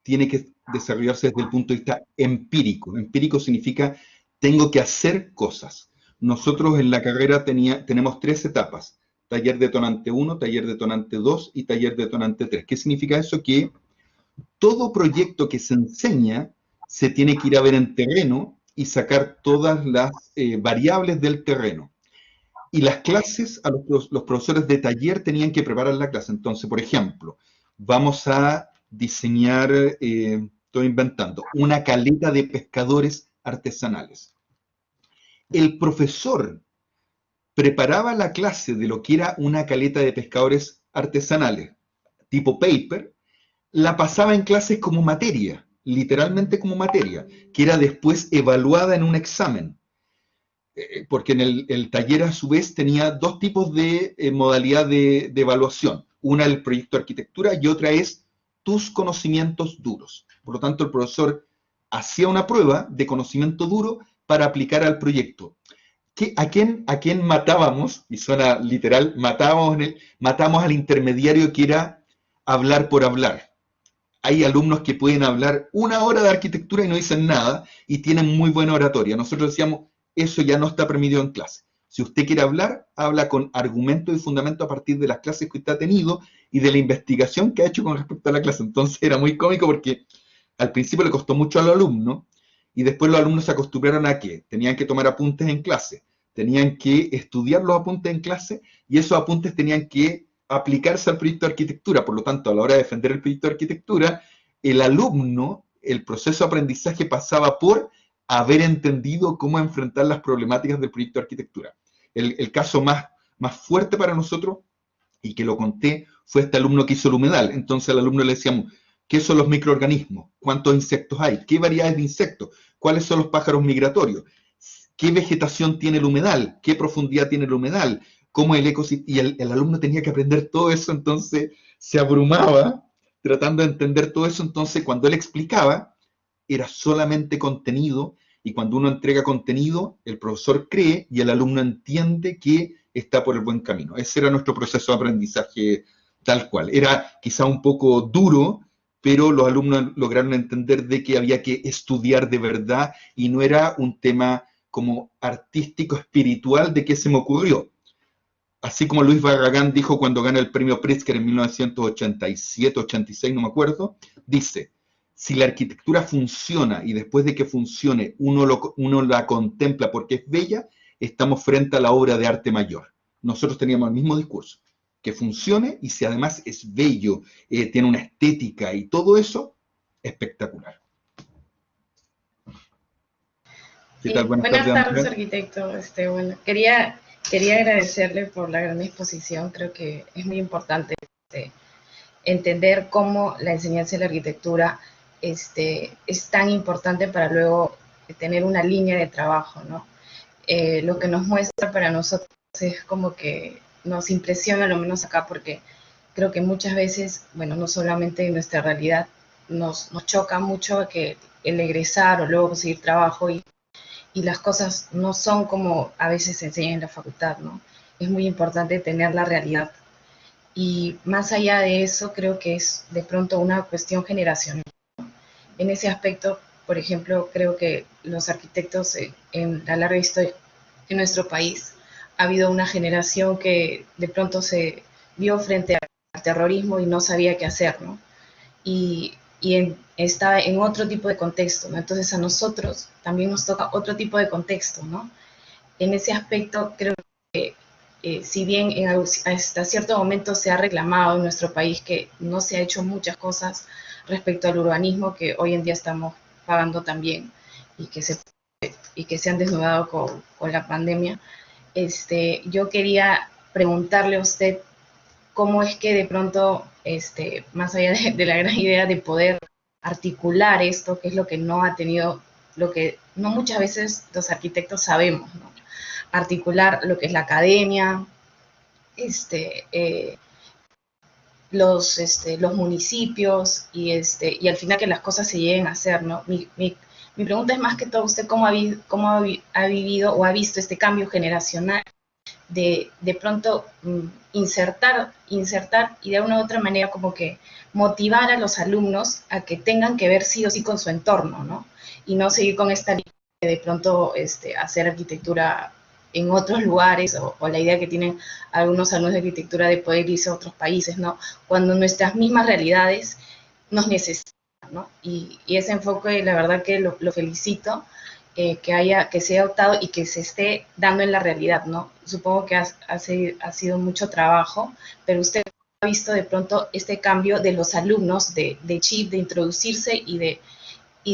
tiene que desarrollarse desde el punto de vista empírico. Empírico significa tengo que hacer cosas. Nosotros en la carrera tenemos 3 etapas: taller detonante 1, taller detonante 2 y taller detonante 3. ¿Qué significa eso? Que todo proyecto que se enseña se tiene que ir a ver en terreno y sacar todas las variables del terreno. Y las clases, a los profesores de taller tenían que preparar la clase. Entonces, por ejemplo, vamos a diseñar, estoy inventando, una caleta de pescadores artesanales. El profesor preparaba la clase de lo que era una caleta de pescadores artesanales, tipo paper, la pasaba en clases como materia, literalmente como materia, que era después evaluada en un examen. Porque en el taller a su vez tenía 2 tipos de modalidad de evaluación. Una el proyecto de arquitectura y otra es tus conocimientos duros. Por lo tanto, el profesor hacía una prueba de conocimiento duro para aplicar al proyecto. ¿A quién matábamos? Y suena literal, matamos al intermediario que era hablar por hablar. Hay alumnos que pueden hablar 1 hora de arquitectura y no dicen nada y tienen muy buena oratoria. Nosotros decíamos, eso ya no está permitido en clase. Si usted quiere hablar, habla con argumento y fundamento a partir de las clases que usted ha tenido y de la investigación que ha hecho con respecto a la clase. Entonces era muy cómico porque al principio le costó mucho a los alumnos y después los alumnos se acostumbraron a que tenían que tomar apuntes en clase, tenían que estudiar los apuntes en clase y esos apuntes tenían que aplicarse al proyecto de arquitectura. Por lo tanto, a la hora de defender el proyecto de arquitectura, el alumno, el proceso de aprendizaje pasaba por haber entendido cómo enfrentar las problemáticas del proyecto de arquitectura. El caso más fuerte para nosotros, y que lo conté, fue este alumno que hizo el humedal. Entonces al alumno le decíamos, ¿qué son los microorganismos? ¿Cuántos insectos hay? ¿Qué variedades de insectos? ¿Cuáles son los pájaros migratorios? ¿Qué vegetación tiene el humedal? ¿Qué profundidad tiene el humedal? ¿Cómo el ecosistema? Y el alumno tenía que aprender todo eso, entonces se abrumaba tratando de entender todo eso. Entonces cuando él explicaba, era solamente contenido, y cuando uno entrega contenido, el profesor cree y el alumno entiende que está por el buen camino. Ese era nuestro proceso de aprendizaje tal cual. Era quizá un poco duro, pero los alumnos lograron entender de que había que estudiar de verdad y no era un tema como artístico, espiritual, de qué se me ocurrió. Así como Luis Barragán dijo cuando gana el premio Pritzker en 1987, 86, no me acuerdo, dice, si la arquitectura funciona y después de que funcione uno la contempla porque es bella, estamos frente a la obra de arte mayor. Nosotros teníamos el mismo discurso, que funcione y si además es bello, tiene una estética y todo eso, espectacular. ¿Qué tal? Buenas tardes, arquitecto. Bueno, quería agradecerle por la gran exposición. Creo que es muy importante entender cómo la enseñanza de la arquitectura es tan importante para luego tener una línea de trabajo, ¿no? Lo que nos muestra para nosotros es como que nos impresiona, lo menos acá, porque creo que muchas veces, bueno, no solamente en nuestra realidad, nos choca mucho que el egresar o luego conseguir trabajo y las cosas no son como a veces se enseñan en la facultad, ¿no? Es muy importante tener la realidad. Y más allá de eso, creo que es de pronto una cuestión generacional. En ese aspecto, por ejemplo, creo que los arquitectos en la larga historia de nuestro país, ha habido una generación que de pronto se vio frente al terrorismo y no sabía qué hacer, ¿no? Y estaba en otro tipo de contexto, ¿no? Entonces a nosotros también nos toca otro tipo de contexto, ¿no? En ese aspecto creo que si bien hasta cierto momento se ha reclamado en nuestro país que no se ha hecho muchas cosas respecto al urbanismo que hoy en día estamos pagando también y que se han desnudado con la pandemia, yo quería preguntarle a usted cómo es que de pronto, más allá de la gran idea de poder articular esto, que es lo que no ha tenido, lo que no muchas veces los arquitectos sabemos, ¿no? articular lo que es la academia, los municipios y al final que las cosas se lleguen a hacer, ¿no? Mi pregunta es más que todo, ¿usted cómo ha vivido o ha visto este cambio generacional de pronto insertar y de una u otra manera como que motivar a los alumnos a que tengan que ver sí o sí con su entorno, ¿no? Y no seguir con esta línea de pronto hacer arquitectura en otros lugares o la idea que tienen algunos alumnos de arquitectura de poder irse a otros países, ¿no? Cuando nuestras mismas realidades nos necesitan, ¿no? Y ese enfoque, la verdad que lo felicito, que se haya optado y que se esté dando en la realidad, ¿no? Supongo que ha sido mucho trabajo, pero usted ha visto de pronto este cambio de los alumnos de chip, de introducirse y de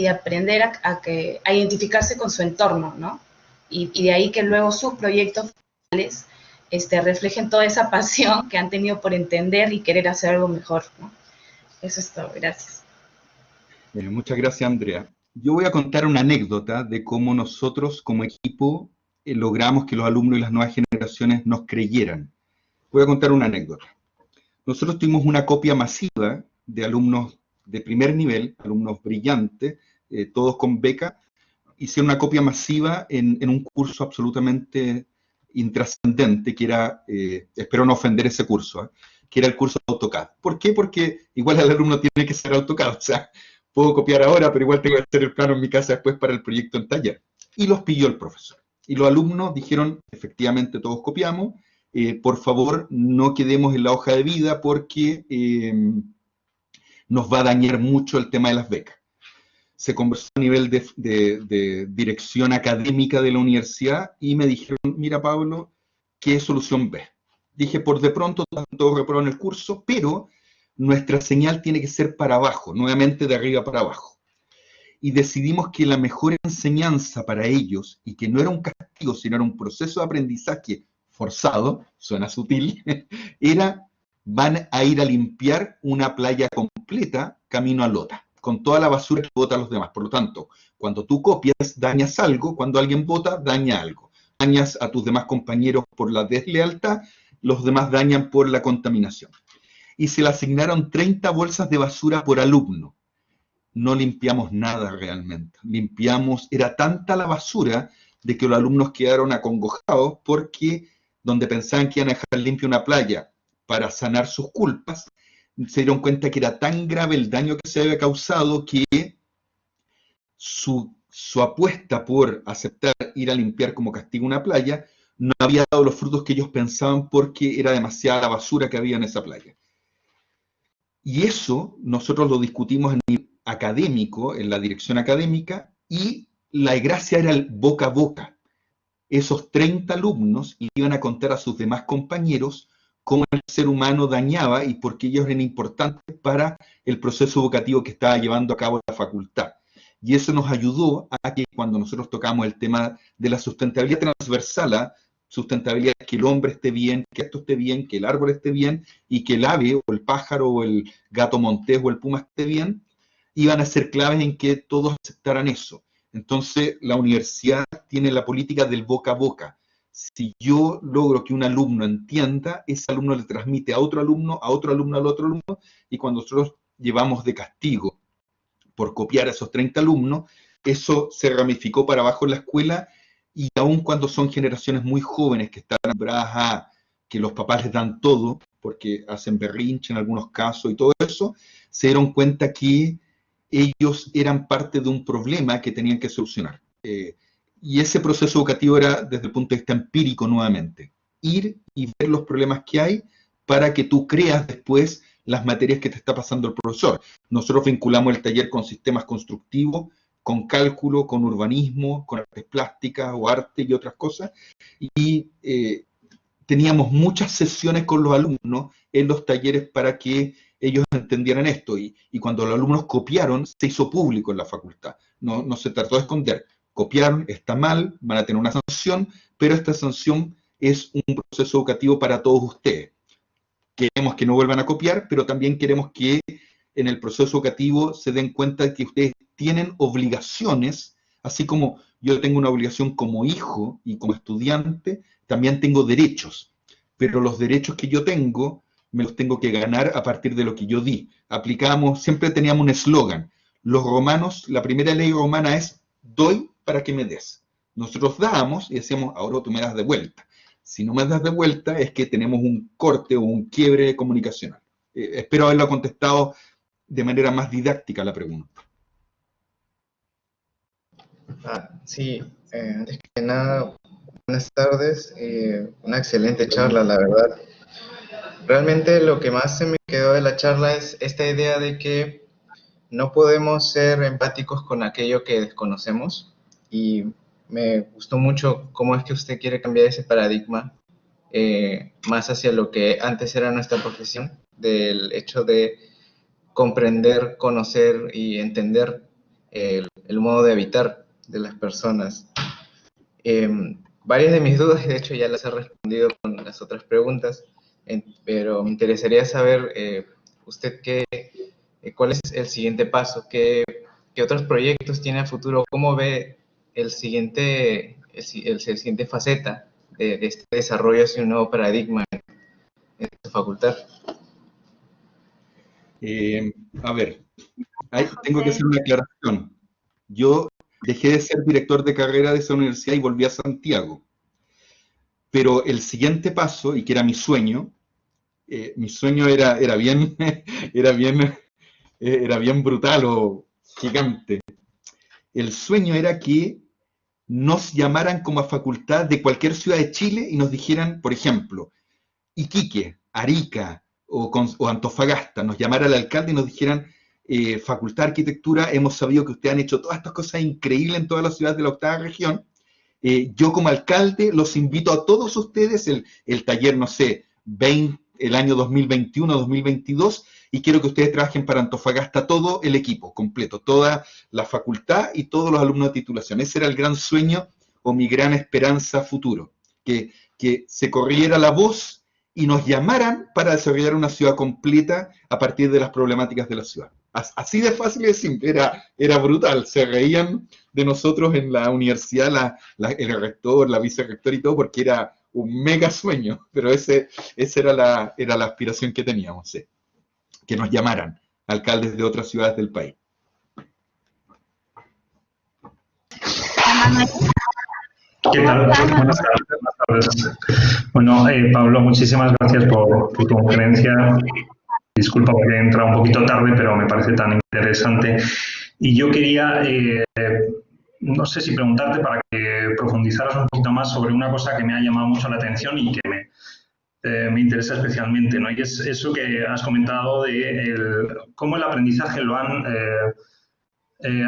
aprender a identificarse con su entorno, ¿no? Y de ahí que luego sus proyectos finales reflejen toda esa pasión que han tenido por entender y querer hacer algo mejor, ¿no? Eso es todo, gracias. Muchas gracias, Andrea. Yo voy a contar una anécdota de cómo nosotros como equipo logramos que los alumnos y las nuevas generaciones nos creyeran. Voy a contar una anécdota. Nosotros tuvimos una copia masiva de alumnos de primer nivel, alumnos brillantes, todos con beca, hicieron una copia masiva en un curso absolutamente intrascendente, que era, espero no ofender ese curso, que era el curso de AutoCAD. ¿Por qué? Porque igual el alumno tiene que ser AutoCAD, o sea, puedo copiar ahora, pero igual tengo que hacer el plano en mi casa después para el proyecto en taller. Y los pilló el profesor. Y los alumnos dijeron, efectivamente todos copiamos, por favor no quedemos en la hoja de vida porque nos va a dañar mucho el tema de las becas. Se conversó a nivel de dirección académica de la universidad y me dijeron, mira Pablo, ¿qué solución ves? Dije, por de pronto todos reprobaron el curso, pero nuestra señal tiene que ser para abajo, nuevamente de arriba para abajo. Y decidimos que la mejor enseñanza para ellos, y que no era un castigo, sino era un proceso de aprendizaje forzado, suena sutil, era, van a ir a limpiar una playa completa camino a Lota, con toda la basura que botan los demás. Por lo tanto, cuando tú copias, dañas algo, cuando alguien vota, daña algo. Dañas a tus demás compañeros por la deslealtad, los demás dañan por la contaminación. Y se le asignaron 30 bolsas de basura por alumno. No limpiamos nada realmente. Era tanta la basura de que los alumnos quedaron acongojados porque donde pensaban que iban a dejar limpia una playa para sanar sus culpas, se dieron cuenta que era tan grave el daño que se había causado que su apuesta por aceptar ir a limpiar como castigo una playa no había dado los frutos que ellos pensaban porque era demasiada la basura que había en esa playa. Y eso nosotros lo discutimos en el académico, en la dirección académica, y la gracia era el boca a boca. Esos 30 alumnos iban a contar a sus demás compañeros cómo el ser humano dañaba y por qué ellos eran importantes para el proceso educativo que estaba llevando a cabo la facultad. Y eso nos ayudó a que cuando nosotros tocamos el tema de la sustentabilidad transversal, sustentabilidad, que el hombre esté bien, que esto esté bien, que el árbol esté bien, y que el ave, o el pájaro, o el gato montés, o el puma esté bien, iban a ser claves en que todos aceptaran eso. Entonces, la universidad tiene la política del boca a boca. Si yo logro que un alumno entienda, ese alumno le transmite a otro alumno, a otro alumno, al otro alumno, y cuando nosotros llevamos de castigo por copiar a esos 30 alumnos, eso se ramificó para abajo en la escuela, y aun cuando son generaciones muy jóvenes que están acostumbradas a que los papás les dan todo, porque hacen berrinche en algunos casos y todo eso, se dieron cuenta que ellos eran parte de un problema que tenían que solucionar. Y ese proceso educativo era desde el punto de vista empírico nuevamente. Ir y ver los problemas que hay para que tú creas después las materias que te está pasando el profesor. Nosotros vinculamos el taller con sistemas constructivos, con cálculo, con urbanismo, con artes plásticas o arte y otras cosas, y teníamos muchas sesiones con los alumnos en los talleres para que ellos entendieran esto, y cuando los alumnos copiaron, se hizo público en la facultad, no se trató de esconder, copiaron, está mal, van a tener una sanción, pero esta sanción es un proceso educativo para todos ustedes. Queremos que no vuelvan a copiar, pero también queremos que en el proceso educativo se den cuenta de que ustedes tienen obligaciones Así como yo tengo una obligación como hijo y como estudiante, también tengo derechos. Pero los derechos que yo tengo, me los tengo que ganar a partir de lo que yo di. Siempre teníamos un eslogan. Los romanos, la primera ley romana es, doy para que me des. Nosotros dábamos y decíamos, ahora tú me das de vuelta. Si no me das de vuelta es que tenemos un corte o un quiebre comunicacional. Espero haberlo contestado de manera más didáctica a la pregunta. Sí, antes que nada, buenas tardes. Una excelente charla, la verdad. Realmente lo que más se me quedó de la charla es esta idea de que no podemos ser empáticos con aquello que desconocemos, y me gustó mucho cómo es que usted quiere cambiar ese paradigma más hacia lo que antes era nuestra profesión, del hecho de comprender, conocer y entender el modo de habitar de las personas. Varias de mis dudas, de hecho, ya las he respondido con las otras preguntas, pero me interesaría saber usted cuál es el siguiente paso, qué otros proyectos tiene a futuro, cómo ve el siguiente faceta de este desarrollo hacia un nuevo paradigma en su facultad. A ver, tengo que hacer una aclaración. Yo dejé de ser director de carrera de esa universidad y volví a Santiago. Pero el siguiente paso, y que era mi sueño era bien, era bien brutal o gigante. El sueño era que nos llamaran como a facultad de cualquier ciudad de Chile y nos dijeran, por ejemplo, Iquique, Arica o Antofagasta, nos llamara el alcalde y nos dijeran, Facultad de Arquitectura, hemos sabido que ustedes han hecho todas estas cosas increíbles en todas las ciudades de la octava región. Yo como alcalde los invito a todos ustedes, el taller, no sé, el año 2021-2022, y quiero que ustedes trabajen para Antofagasta todo el equipo completo, toda la facultad y todos los alumnos de titulación. Ese era el gran sueño o mi gran esperanza futuro, que se corriera la voz y nos llamaran para desarrollar una ciudad completa a partir de las problemáticas de la ciudad. Así de fácil y de simple, era brutal, se reían de nosotros en la universidad, el rector, la vicerrector y todo, porque era un mega sueño, pero esa era la aspiración que teníamos, ¿sí? Que nos llamaran alcaldes de otras ciudades del país. ¿Qué tal? Buenas tardes. Bueno, Pablo, muchísimas gracias por tu conferencia. Disculpa porque he entrado un poquito tarde, pero me parece tan interesante. Y yo quería, no sé si preguntarte para que profundizaras un poquito más sobre una cosa que me ha llamado mucho la atención y que me interesa especialmente, ¿no? Y es eso que has comentado de cómo el aprendizaje lo han...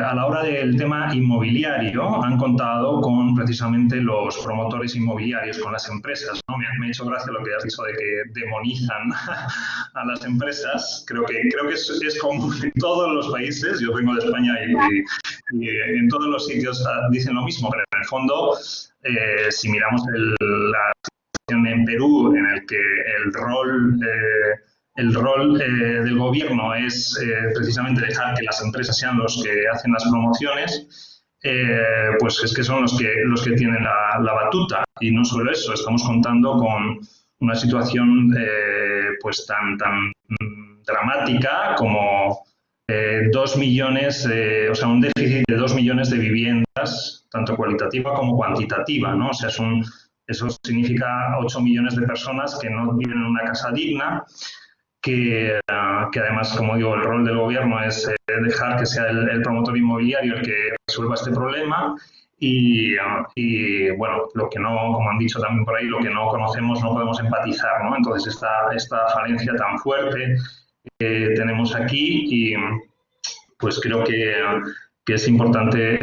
a la hora del tema inmobiliario, han contado con precisamente los promotores inmobiliarios, con las empresas, ¿no? Me ha hecho gracia lo que has dicho de que demonizan a las empresas. Creo que es común en todos los países. Yo vengo de España y en todos los sitios dicen lo mismo, pero en el fondo, si miramos la situación en Perú, en el que el rol del gobierno es precisamente dejar que las empresas sean los que hacen las promociones, pues es que son los que tienen la batuta. Y no solo eso, estamos contando con una situación pues tan dramática como 2 millones, o sea, un déficit de 2 millones de viviendas, tanto cualitativa como cuantitativa, ¿no? O sea, eso significa 8 millones de personas que no viven en una casa digna, que además, como digo, el rol del gobierno es dejar que sea el promotor inmobiliario el que resuelva este problema y bueno, lo que no, como han dicho también por ahí, lo que no conocemos no podemos empatizar, ¿no? Entonces, esta falencia tan fuerte que tenemos aquí, y pues creo que es importante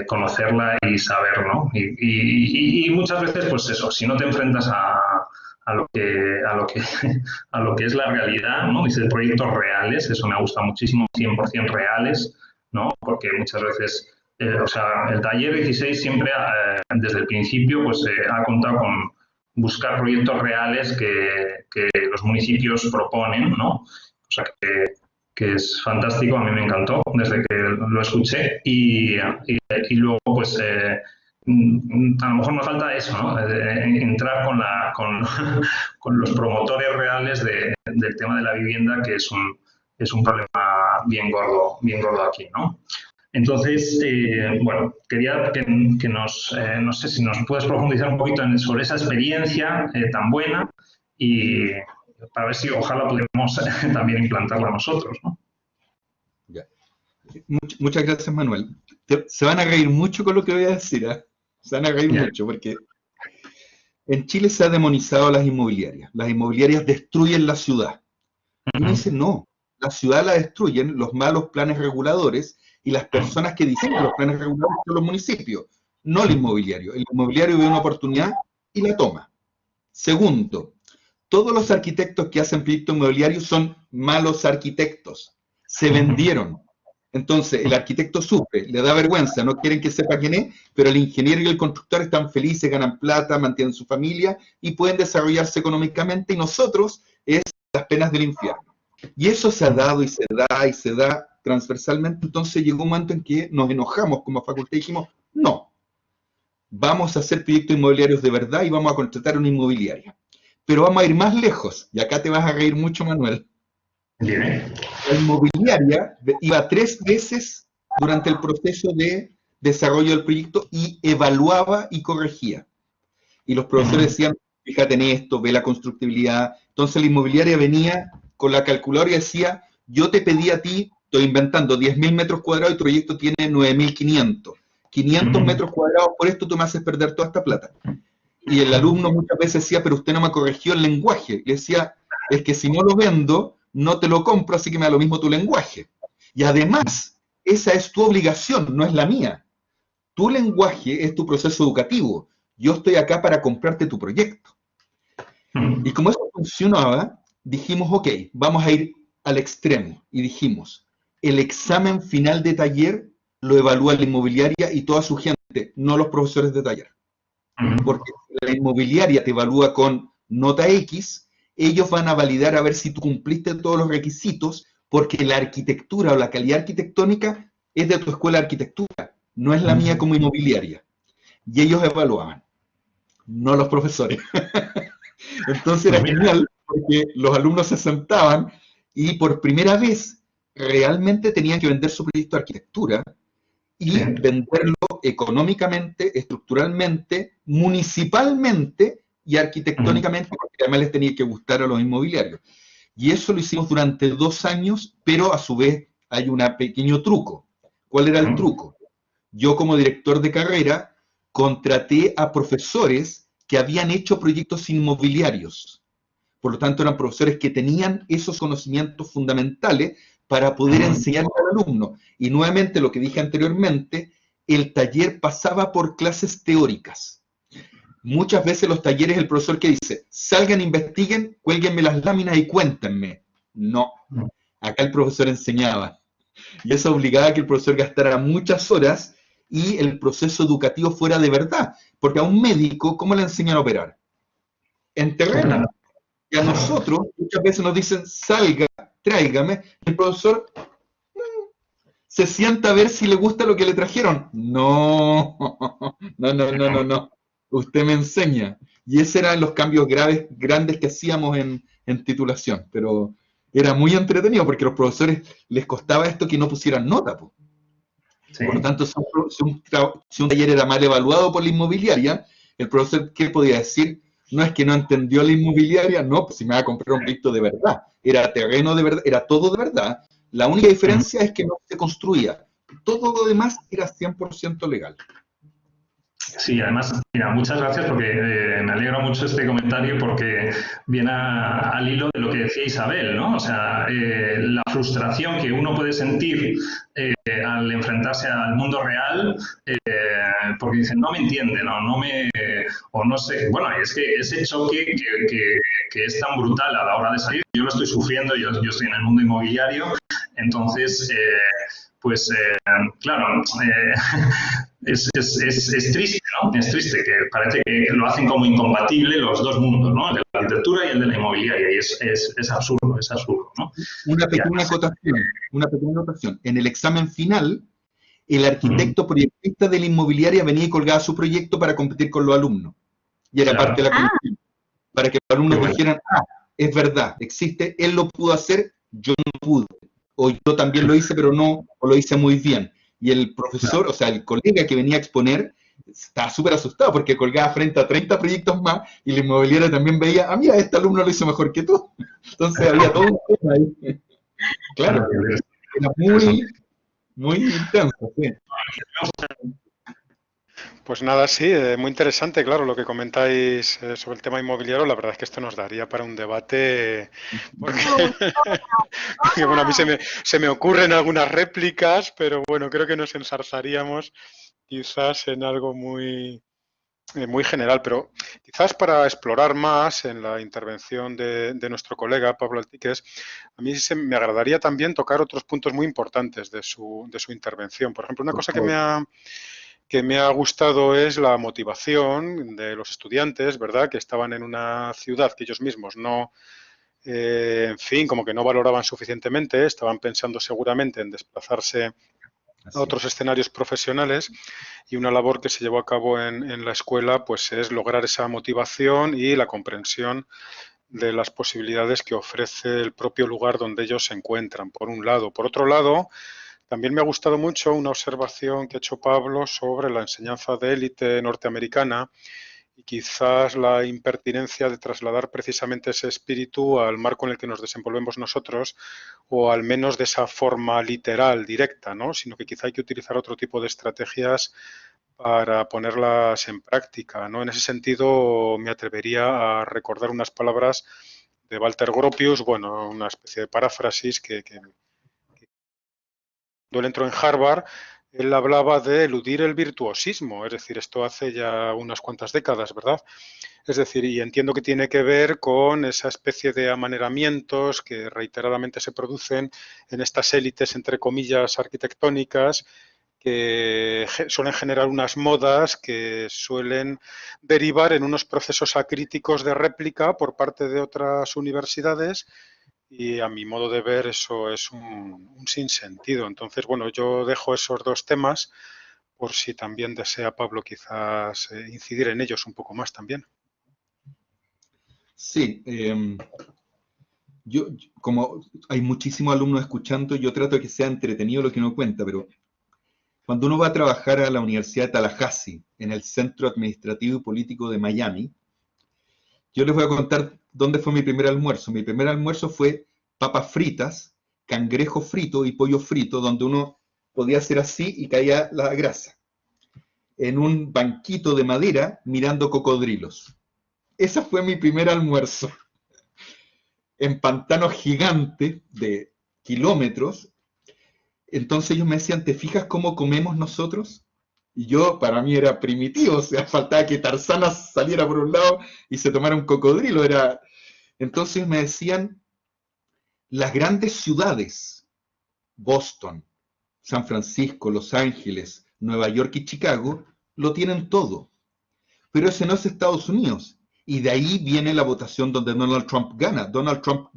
conocerla y saber, ¿no? Y muchas veces, pues eso, si no te enfrentas a lo que es la realidad, ¿no? Dice proyectos reales, eso me gusta muchísimo, 100% reales, ¿no? Porque muchas veces, o sea, el taller 16 siempre, desde el principio, pues ha contado con buscar proyectos reales que los municipios proponen, ¿no? O sea, que es fantástico, a mí me encantó desde que lo escuché y luego pues a lo mejor nos falta eso, ¿no? Entrar con los promotores reales del tema de la vivienda, que es un problema bien gordo aquí, ¿no? Entonces, bueno, quería que no sé si nos puedes profundizar un poquito sobre esa experiencia tan buena y para ver si ojalá podemos también implantarla nosotros, ¿no? Ya. Muchas gracias, Manuel. Se van a reír mucho con lo que voy a decir, ¿eh? Se van a reír mucho porque en Chile se ha demonizado a las inmobiliarias. Las inmobiliarias destruyen la ciudad. Y uno dice, no, la ciudad la destruyen los malos planes reguladores y las personas que diseñan los planes reguladores son los municipios, no el inmobiliario. El inmobiliario ve una oportunidad y la toma. Segundo, todos los arquitectos que hacen proyectos inmobiliarios son malos arquitectos. Se vendieron. Entonces, el arquitecto sufre, le da vergüenza, no quieren que sepa quién es, pero el ingeniero y el constructor están felices, ganan plata, mantienen su familia y pueden desarrollarse económicamente, y nosotros es las penas del infierno. Y eso se ha dado y se da y se da transversalmente. Entonces llegó un momento en que nos enojamos como facultad y dijimos, no, vamos a hacer proyectos inmobiliarios de verdad y vamos a contratar una inmobiliaria. Pero vamos a ir más lejos, y acá te vas a reír mucho, Manuel. Bien. La inmobiliaria iba 3 veces durante el proceso de desarrollo del proyecto y evaluaba y corregía. Y los profesores decían, fíjate en esto, ve la constructibilidad. Entonces la inmobiliaria venía con la calculadora y decía, yo te pedí a ti, estoy inventando, 10.000 metros cuadrados y tu proyecto tiene 9.500. 500 metros cuadrados, por esto tú me haces perder toda esta plata. Y el alumno muchas veces decía, pero usted no me corrigió el lenguaje. Le decía, es que si no lo vendo, no te lo compro, así que me da lo mismo tu lenguaje. Y además, esa es tu obligación, no es la mía. Tu lenguaje es tu proceso educativo. Yo estoy acá para comprarte tu proyecto. Y como eso funcionaba, dijimos, ok, vamos a ir al extremo. Y dijimos, el examen final de taller lo evalúa la inmobiliaria y toda su gente, no los profesores de taller. Porque la inmobiliaria te evalúa con nota X, ellos van a validar a ver si tú cumpliste todos los requisitos, porque la arquitectura o la calidad arquitectónica es de tu escuela de arquitectura, no es la mía como inmobiliaria. Y ellos evaluaban, no los profesores. Entonces era genial, porque los alumnos se sentaban y por primera vez realmente tenían que vender su proyecto de arquitectura y venderlo económicamente, estructuralmente, municipalmente y arquitectónicamente, porque además les tenía que gustar a los inmobiliarios. Y eso lo hicimos durante 2 años, pero a su vez hay un pequeño truco. ¿Cuál era el truco? Yo como director de carrera contraté a profesores que habían hecho proyectos inmobiliarios. Por lo tanto, eran profesores que tenían esos conocimientos fundamentales para poder enseñar al alumno. Y nuevamente, lo que dije anteriormente, el taller pasaba por clases teóricas. Muchas veces los talleres, el profesor que dice, salgan, investiguen, cuélguenme las láminas y cuéntenme. No, acá el profesor enseñaba. Y eso obligaba a que el profesor gastara muchas horas y el proceso educativo fuera de verdad. Porque a un médico, ¿cómo le enseñan a operar? En terreno. Y a nosotros, muchas veces nos dicen, salga, tráigame. El profesor se sienta a ver si le gusta lo que le trajeron. No. Usted me enseña. Y esos eran los cambios grandes que hacíamos en titulación. Pero era muy entretenido porque a los profesores les costaba esto que no pusieran nota. Sí. Por lo tanto, si un taller era mal evaluado por la inmobiliaria, el profesor, ¿qué podía decir? No es que no entendió la inmobiliaria, no, pues si me va a comprar un proyecto de verdad. Era terreno de verdad, era todo de verdad. La única diferencia es que no se construía. Todo lo demás era 100% legal. Sí, además, mira, muchas gracias porque me alegra mucho este comentario porque viene al hilo de lo que decía Isabel, ¿no? O sea, la frustración que uno puede sentir al enfrentarse al mundo real porque dicen, no me entiende, o no sé. Bueno, es que ese choque que es tan brutal a la hora de salir, yo lo estoy sufriendo, yo estoy en el mundo inmobiliario, entonces, claro, es triste, ¿no? Es triste que parece que lo hacen como incompatible los dos mundos, ¿no? El arquitectura y el de la inmobiliaria, y es absurdo, ¿no? Una pequeña acotación. En el examen final, el arquitecto proyectista de la inmobiliaria venía y colgaba su proyecto para competir con los alumnos. Y era parte de la competencia. Para que los alumnos dijeran, es verdad, existe, él lo pudo hacer, yo no pude. O yo también lo hice, pero no, o lo hice muy bien. Y el profesor, o sea, el colega que venía a exponer, estaba súper asustado porque colgaba frente a 30 proyectos más y la inmobiliaria también veía, mira, este alumno lo hizo mejor que tú. Entonces había todo un tema ahí. Claro, era muy intenso, sí. Pues nada, sí, muy interesante, claro, lo que comentáis sobre el tema inmobiliario. La verdad es que esto nos daría para un debate, porque bueno, a mí se me ocurren algunas réplicas, pero bueno, creo que nos ensarzaríamos quizás en algo muy general, pero quizás para explorar más en la intervención de nuestro colega Pablo Altiques, a mí me agradaría también tocar otros puntos muy importantes de su intervención. Por ejemplo, una cosa que me ha gustado es la motivación de los estudiantes, ¿verdad?, que estaban en una ciudad que ellos mismos no, en fin, como que no valoraban suficientemente, estaban pensando seguramente en desplazarse a otros escenarios profesionales, y una labor que se llevó a cabo en la escuela pues es lograr esa motivación y la comprensión de las posibilidades que ofrece el propio lugar donde ellos se encuentran, por un lado. Por otro lado, también me ha gustado mucho una observación que ha hecho Pablo sobre la enseñanza de élite norteamericana y quizás la impertinencia de trasladar precisamente ese espíritu al marco en el que nos desenvolvemos nosotros, o al menos de esa forma literal, directa, ¿no? Sino que quizá hay que utilizar otro tipo de estrategias para ponerlas en práctica, ¿no? En ese sentido, me atrevería a recordar unas palabras de Walter Gropius, bueno, una especie de paráfrasis que cuando él entró en Harvard, él hablaba de eludir el virtuosismo, es decir, esto hace ya unas cuantas décadas, ¿verdad? Es decir, y entiendo que tiene que ver con esa especie de amaneramientos que reiteradamente se producen en estas élites, entre comillas, arquitectónicas, que suelen generar unas modas que suelen derivar en unos procesos acríticos de réplica por parte de otras universidades, y a mi modo de ver eso es un sinsentido. Entonces, bueno, yo dejo esos dos temas por si también desea Pablo quizás incidir en ellos un poco más también. Sí, como hay muchísimos alumnos escuchando, yo trato de que sea entretenido lo que uno cuenta, pero cuando uno va a trabajar a la Universidad de Tallahassee, en el Centro Administrativo y Político de Miami, yo les voy a contar dónde fue mi primer almuerzo. Mi primer almuerzo fue papas fritas, cangrejo frito y pollo frito, donde uno podía hacer así y caía la grasa, en un banquito de madera mirando cocodrilos. Ese fue mi primer almuerzo. En pantanos gigantes de kilómetros. Entonces ellos me decían, ¿te fijas cómo comemos nosotros? Y yo, para mí era primitivo, o sea, faltaba que Tarzana saliera por un lado y se tomara un cocodrilo. Entonces me decían, las grandes ciudades, Boston, San Francisco, Los Ángeles, Nueva York y Chicago, lo tienen todo. Pero ese no es Estados Unidos. Y de ahí viene la votación donde Donald Trump gana. Donald Trump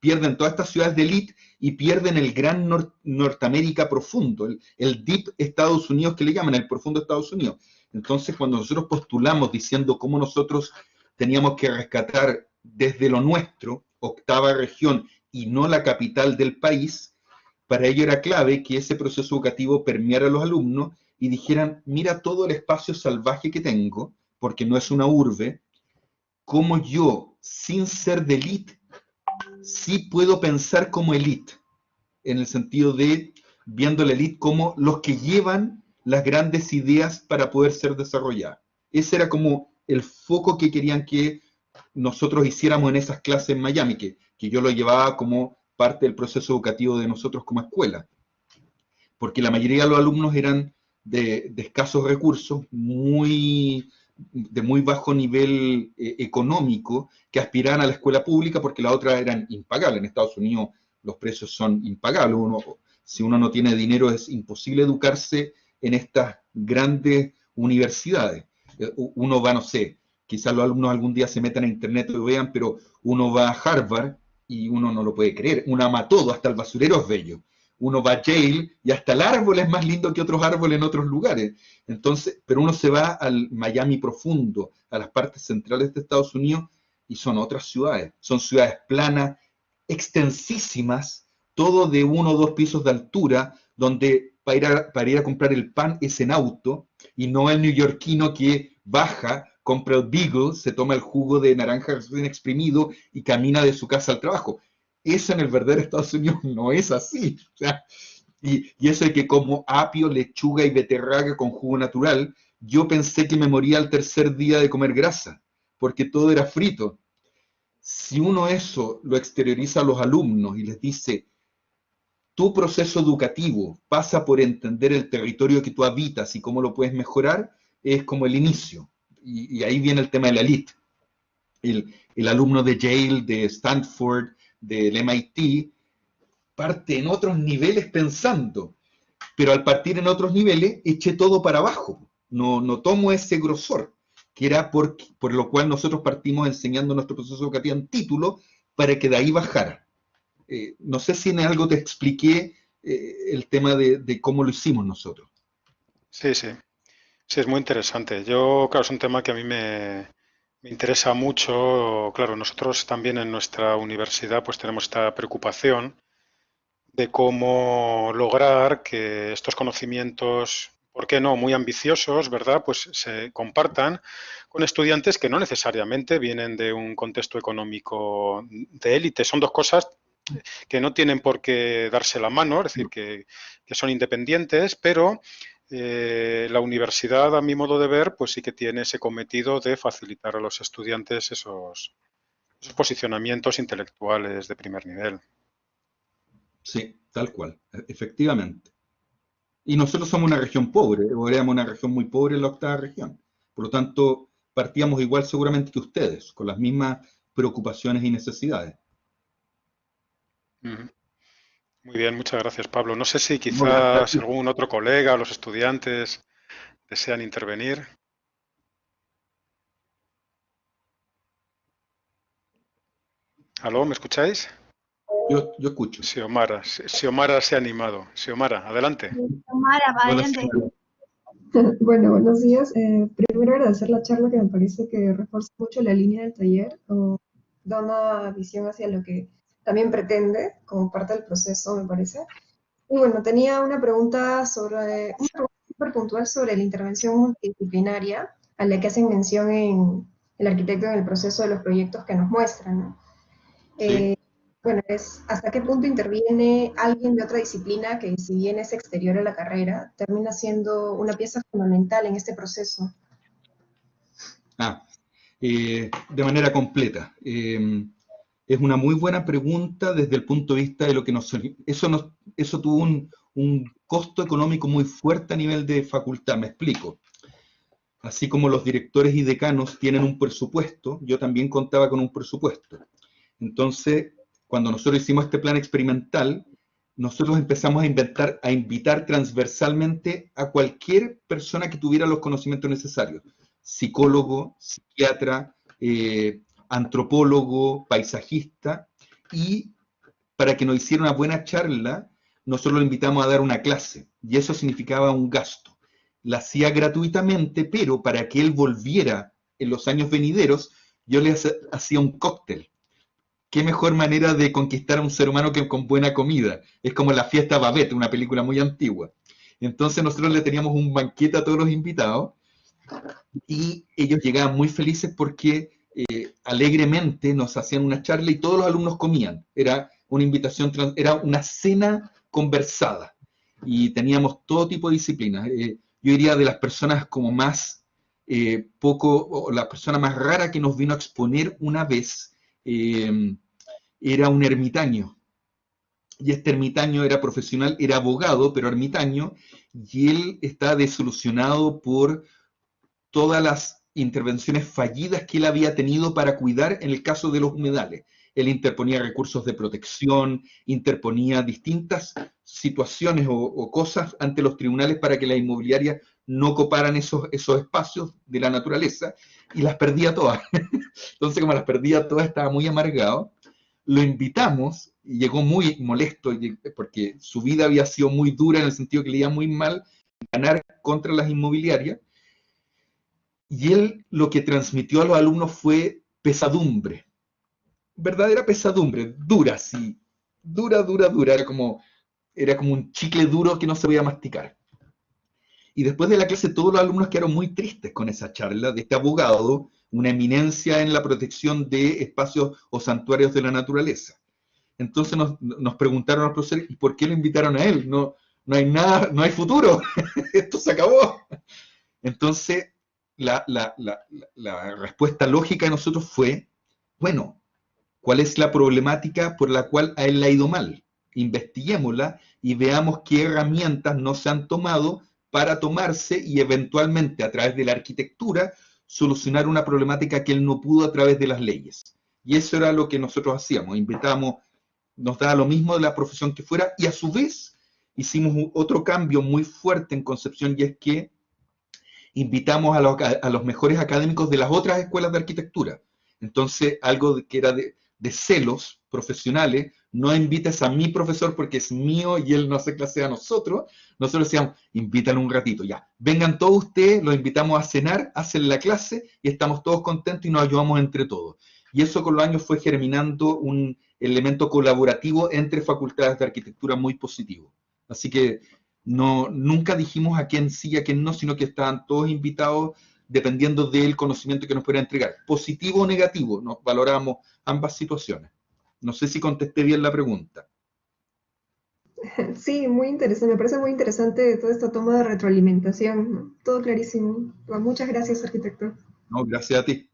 pierde en todas estas ciudades de élite y pierde en el gran Norteamérica profundo, el Deep Estados Unidos que le llaman, el profundo Estados Unidos. Entonces, cuando nosotros postulamos diciendo cómo nosotros teníamos que rescatar desde lo nuestro, octava región y no la capital del país, para ello era clave que ese proceso educativo permeara a los alumnos y dijeran, mira todo el espacio salvaje que tengo, porque no es una urbe, como yo, sin ser de élite, sí puedo pensar como élite, en el sentido de viendo la élite como los que llevan las grandes ideas para poder ser desarrolladas. Ese era como el foco que querían que nosotros hiciéramos en esas clases en Miami, que yo lo llevaba como parte del proceso educativo de nosotros como escuela. Porque la mayoría de los alumnos eran de escasos recursos, de muy bajo nivel económico, que aspiraban a la escuela pública porque las otras eran impagables. En Estados Unidos los precios son impagables. Si uno no tiene dinero es imposible educarse en estas grandes universidades. Uno va, no sé, quizás los alumnos algún día se metan a internet y vean, pero uno va a Harvard y uno no lo puede creer. Uno ama todo, hasta el basurero es bello. Uno va a Yale y hasta el árbol es más lindo que otros árboles en otros lugares. Entonces, pero uno se va al Miami profundo, a las partes centrales de Estados Unidos, y son otras ciudades. Son ciudades planas, extensísimas, todo de 1 o 2 pisos de altura, donde para ir a comprar el pan es en auto, y no el neoyorquino que baja, compra el Beagle, se toma el jugo de naranja recién exprimido y camina de su casa al trabajo. Eso en el verdadero Estados Unidos no es así. O sea, y eso de que como apio, lechuga y beterraga con jugo natural, yo pensé que me moría al tercer día de comer grasa, porque todo era frito. Si uno eso lo exterioriza a los alumnos y les dice, tu proceso educativo pasa por entender el territorio que tú habitas y cómo lo puedes mejorar, es como el inicio. Y ahí viene el tema de la elite. El alumno de Yale, de Stanford, del MIT, parte en otros niveles pensando, pero al partir en otros niveles, eché todo para abajo. No tomo ese grosor, que era por lo cual nosotros partimos enseñando nuestro proceso educativo en título, para que de ahí bajara. No sé si en algo te expliqué el tema de cómo lo hicimos nosotros. Sí, sí. Sí, es muy interesante. Yo, claro, es un tema que a mí me interesa mucho. Claro, nosotros también en nuestra universidad pues tenemos esta preocupación de cómo lograr que estos conocimientos, ¿por qué no?, muy ambiciosos, ¿verdad?, pues se compartan con estudiantes que no necesariamente vienen de un contexto económico de élite. Son dos cosas que no tienen por qué darse la mano, es decir, que son independientes, pero la universidad, a mi modo de ver, pues sí que tiene ese cometido de facilitar a los estudiantes esos posicionamientos intelectuales de primer nivel. Sí, tal cual, efectivamente. Y nosotros somos una región pobre, o éramos una región muy pobre en la 8ª región. Por lo tanto, partíamos igual seguramente que ustedes, con las mismas preocupaciones y necesidades. Muy bien, muchas gracias, Pablo. No sé si quizás algún otro colega o los estudiantes desean intervenir. ¿Aló, me escucháis? Yo escucho. Xiomara se ha animado. Xiomara, adelante. Xiomara, va adelante. Bueno, buenos días. Primero agradecer la charla, que me parece que refuerza mucho la línea del taller, o da una visión hacia lo que también pretende como parte del proceso, me parece. Y bueno, tenía una pregunta súper puntual sobre la intervención multidisciplinaria a la que hacen mención en el arquitecto en el proceso de los proyectos que nos muestran, ¿no? Sí. Bueno, es hasta qué punto interviene alguien de otra disciplina que, si bien es exterior a la carrera, termina siendo una pieza fundamental en este proceso. De manera completa. Es una muy buena pregunta desde el punto de vista de lo que eso tuvo un costo económico muy fuerte a nivel de facultad, me explico. Así como los directores y decanos tienen un presupuesto, yo también contaba con un presupuesto. Entonces, cuando nosotros hicimos este plan experimental, nosotros empezamos a invitar transversalmente a cualquier persona que tuviera los conocimientos necesarios. Psicólogo, psiquiatra, antropólogo, paisajista, y para que nos hiciera una buena charla, nosotros lo invitamos a dar una clase, y eso significaba un gasto. La hacía gratuitamente, pero para que él volviera en los años venideros, yo le hacía un cóctel. ¿Qué mejor manera de conquistar a un ser humano que con buena comida? Es como la fiesta Babette, una película muy antigua. Entonces nosotros le teníamos un banquete a todos los invitados, y ellos llegaban muy felices porque alegremente nos hacían una charla y todos los alumnos comían. Era una invitación, era una cena conversada, y teníamos todo tipo de disciplinas. Yo diría de las personas como más o la persona más rara que nos vino a exponer una vez, era un ermitaño. Y este ermitaño era profesional, era abogado, pero ermitaño, y él estaba desilusionado por todas las intervenciones fallidas que él había tenido para cuidar en el caso de los humedales. Él interponía recursos de protección, interponía distintas situaciones o cosas ante los tribunales para que las inmobiliarias no coparan esos espacios de la naturaleza, y las perdía todas. Entonces, como las perdía todas, estaba muy amargado. Lo invitamos, y llegó muy molesto, porque su vida había sido muy dura en el sentido que le iba muy mal ganar contra las inmobiliarias, y él lo que transmitió a los alumnos fue pesadumbre, verdadera pesadumbre, dura, sí, dura, era como un chicle duro que no se podía masticar. Y después de la clase todos los alumnos quedaron muy tristes con esa charla de este abogado, una eminencia en la protección de espacios o santuarios de la naturaleza. Entonces nos preguntaron a los profesores, ¿y por qué lo invitaron a él? No hay nada, no hay futuro, esto se acabó. Entonces, la respuesta lógica de nosotros fue, bueno, ¿cuál es la problemática por la cual a él le ha ido mal? Investiguémosla y veamos qué herramientas no se han tomado para tomarse y eventualmente a través de la arquitectura solucionar una problemática que él no pudo a través de las leyes. Y eso era lo que nosotros hacíamos, invitamos, nos daba lo mismo de la profesión que fuera, y a su vez hicimos otro cambio muy fuerte en Concepción, y es que invitamos a los mejores académicos de las otras escuelas de arquitectura. Entonces, algo que era de celos profesionales, no invites a mi profesor porque es mío y él no hace clase a nosotros. Nosotros decíamos, invítalo un ratito, ya. Vengan todos ustedes, los invitamos a cenar, hacen la clase y estamos todos contentos y nos ayudamos entre todos. Y eso con los años fue germinando un elemento colaborativo entre facultades de arquitectura muy positivo. Así que nunca dijimos a quién sí y a quién no, sino que estaban todos invitados dependiendo del conocimiento que nos pudiera entregar. Positivo o negativo, nos valoramos ambas situaciones. No sé si contesté bien la pregunta. Sí, muy interesante. Me parece muy interesante toda esta toma de retroalimentación, ¿no? Todo clarísimo. Muchas gracias, arquitecto. No, gracias a ti.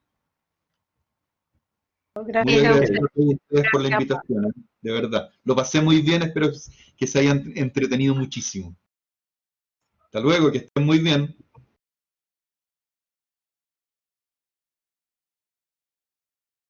Gracias. Gracias a ustedes por la invitación, de verdad. Lo pasé muy bien, espero que se hayan entretenido muchísimo. Hasta luego, que estén muy bien.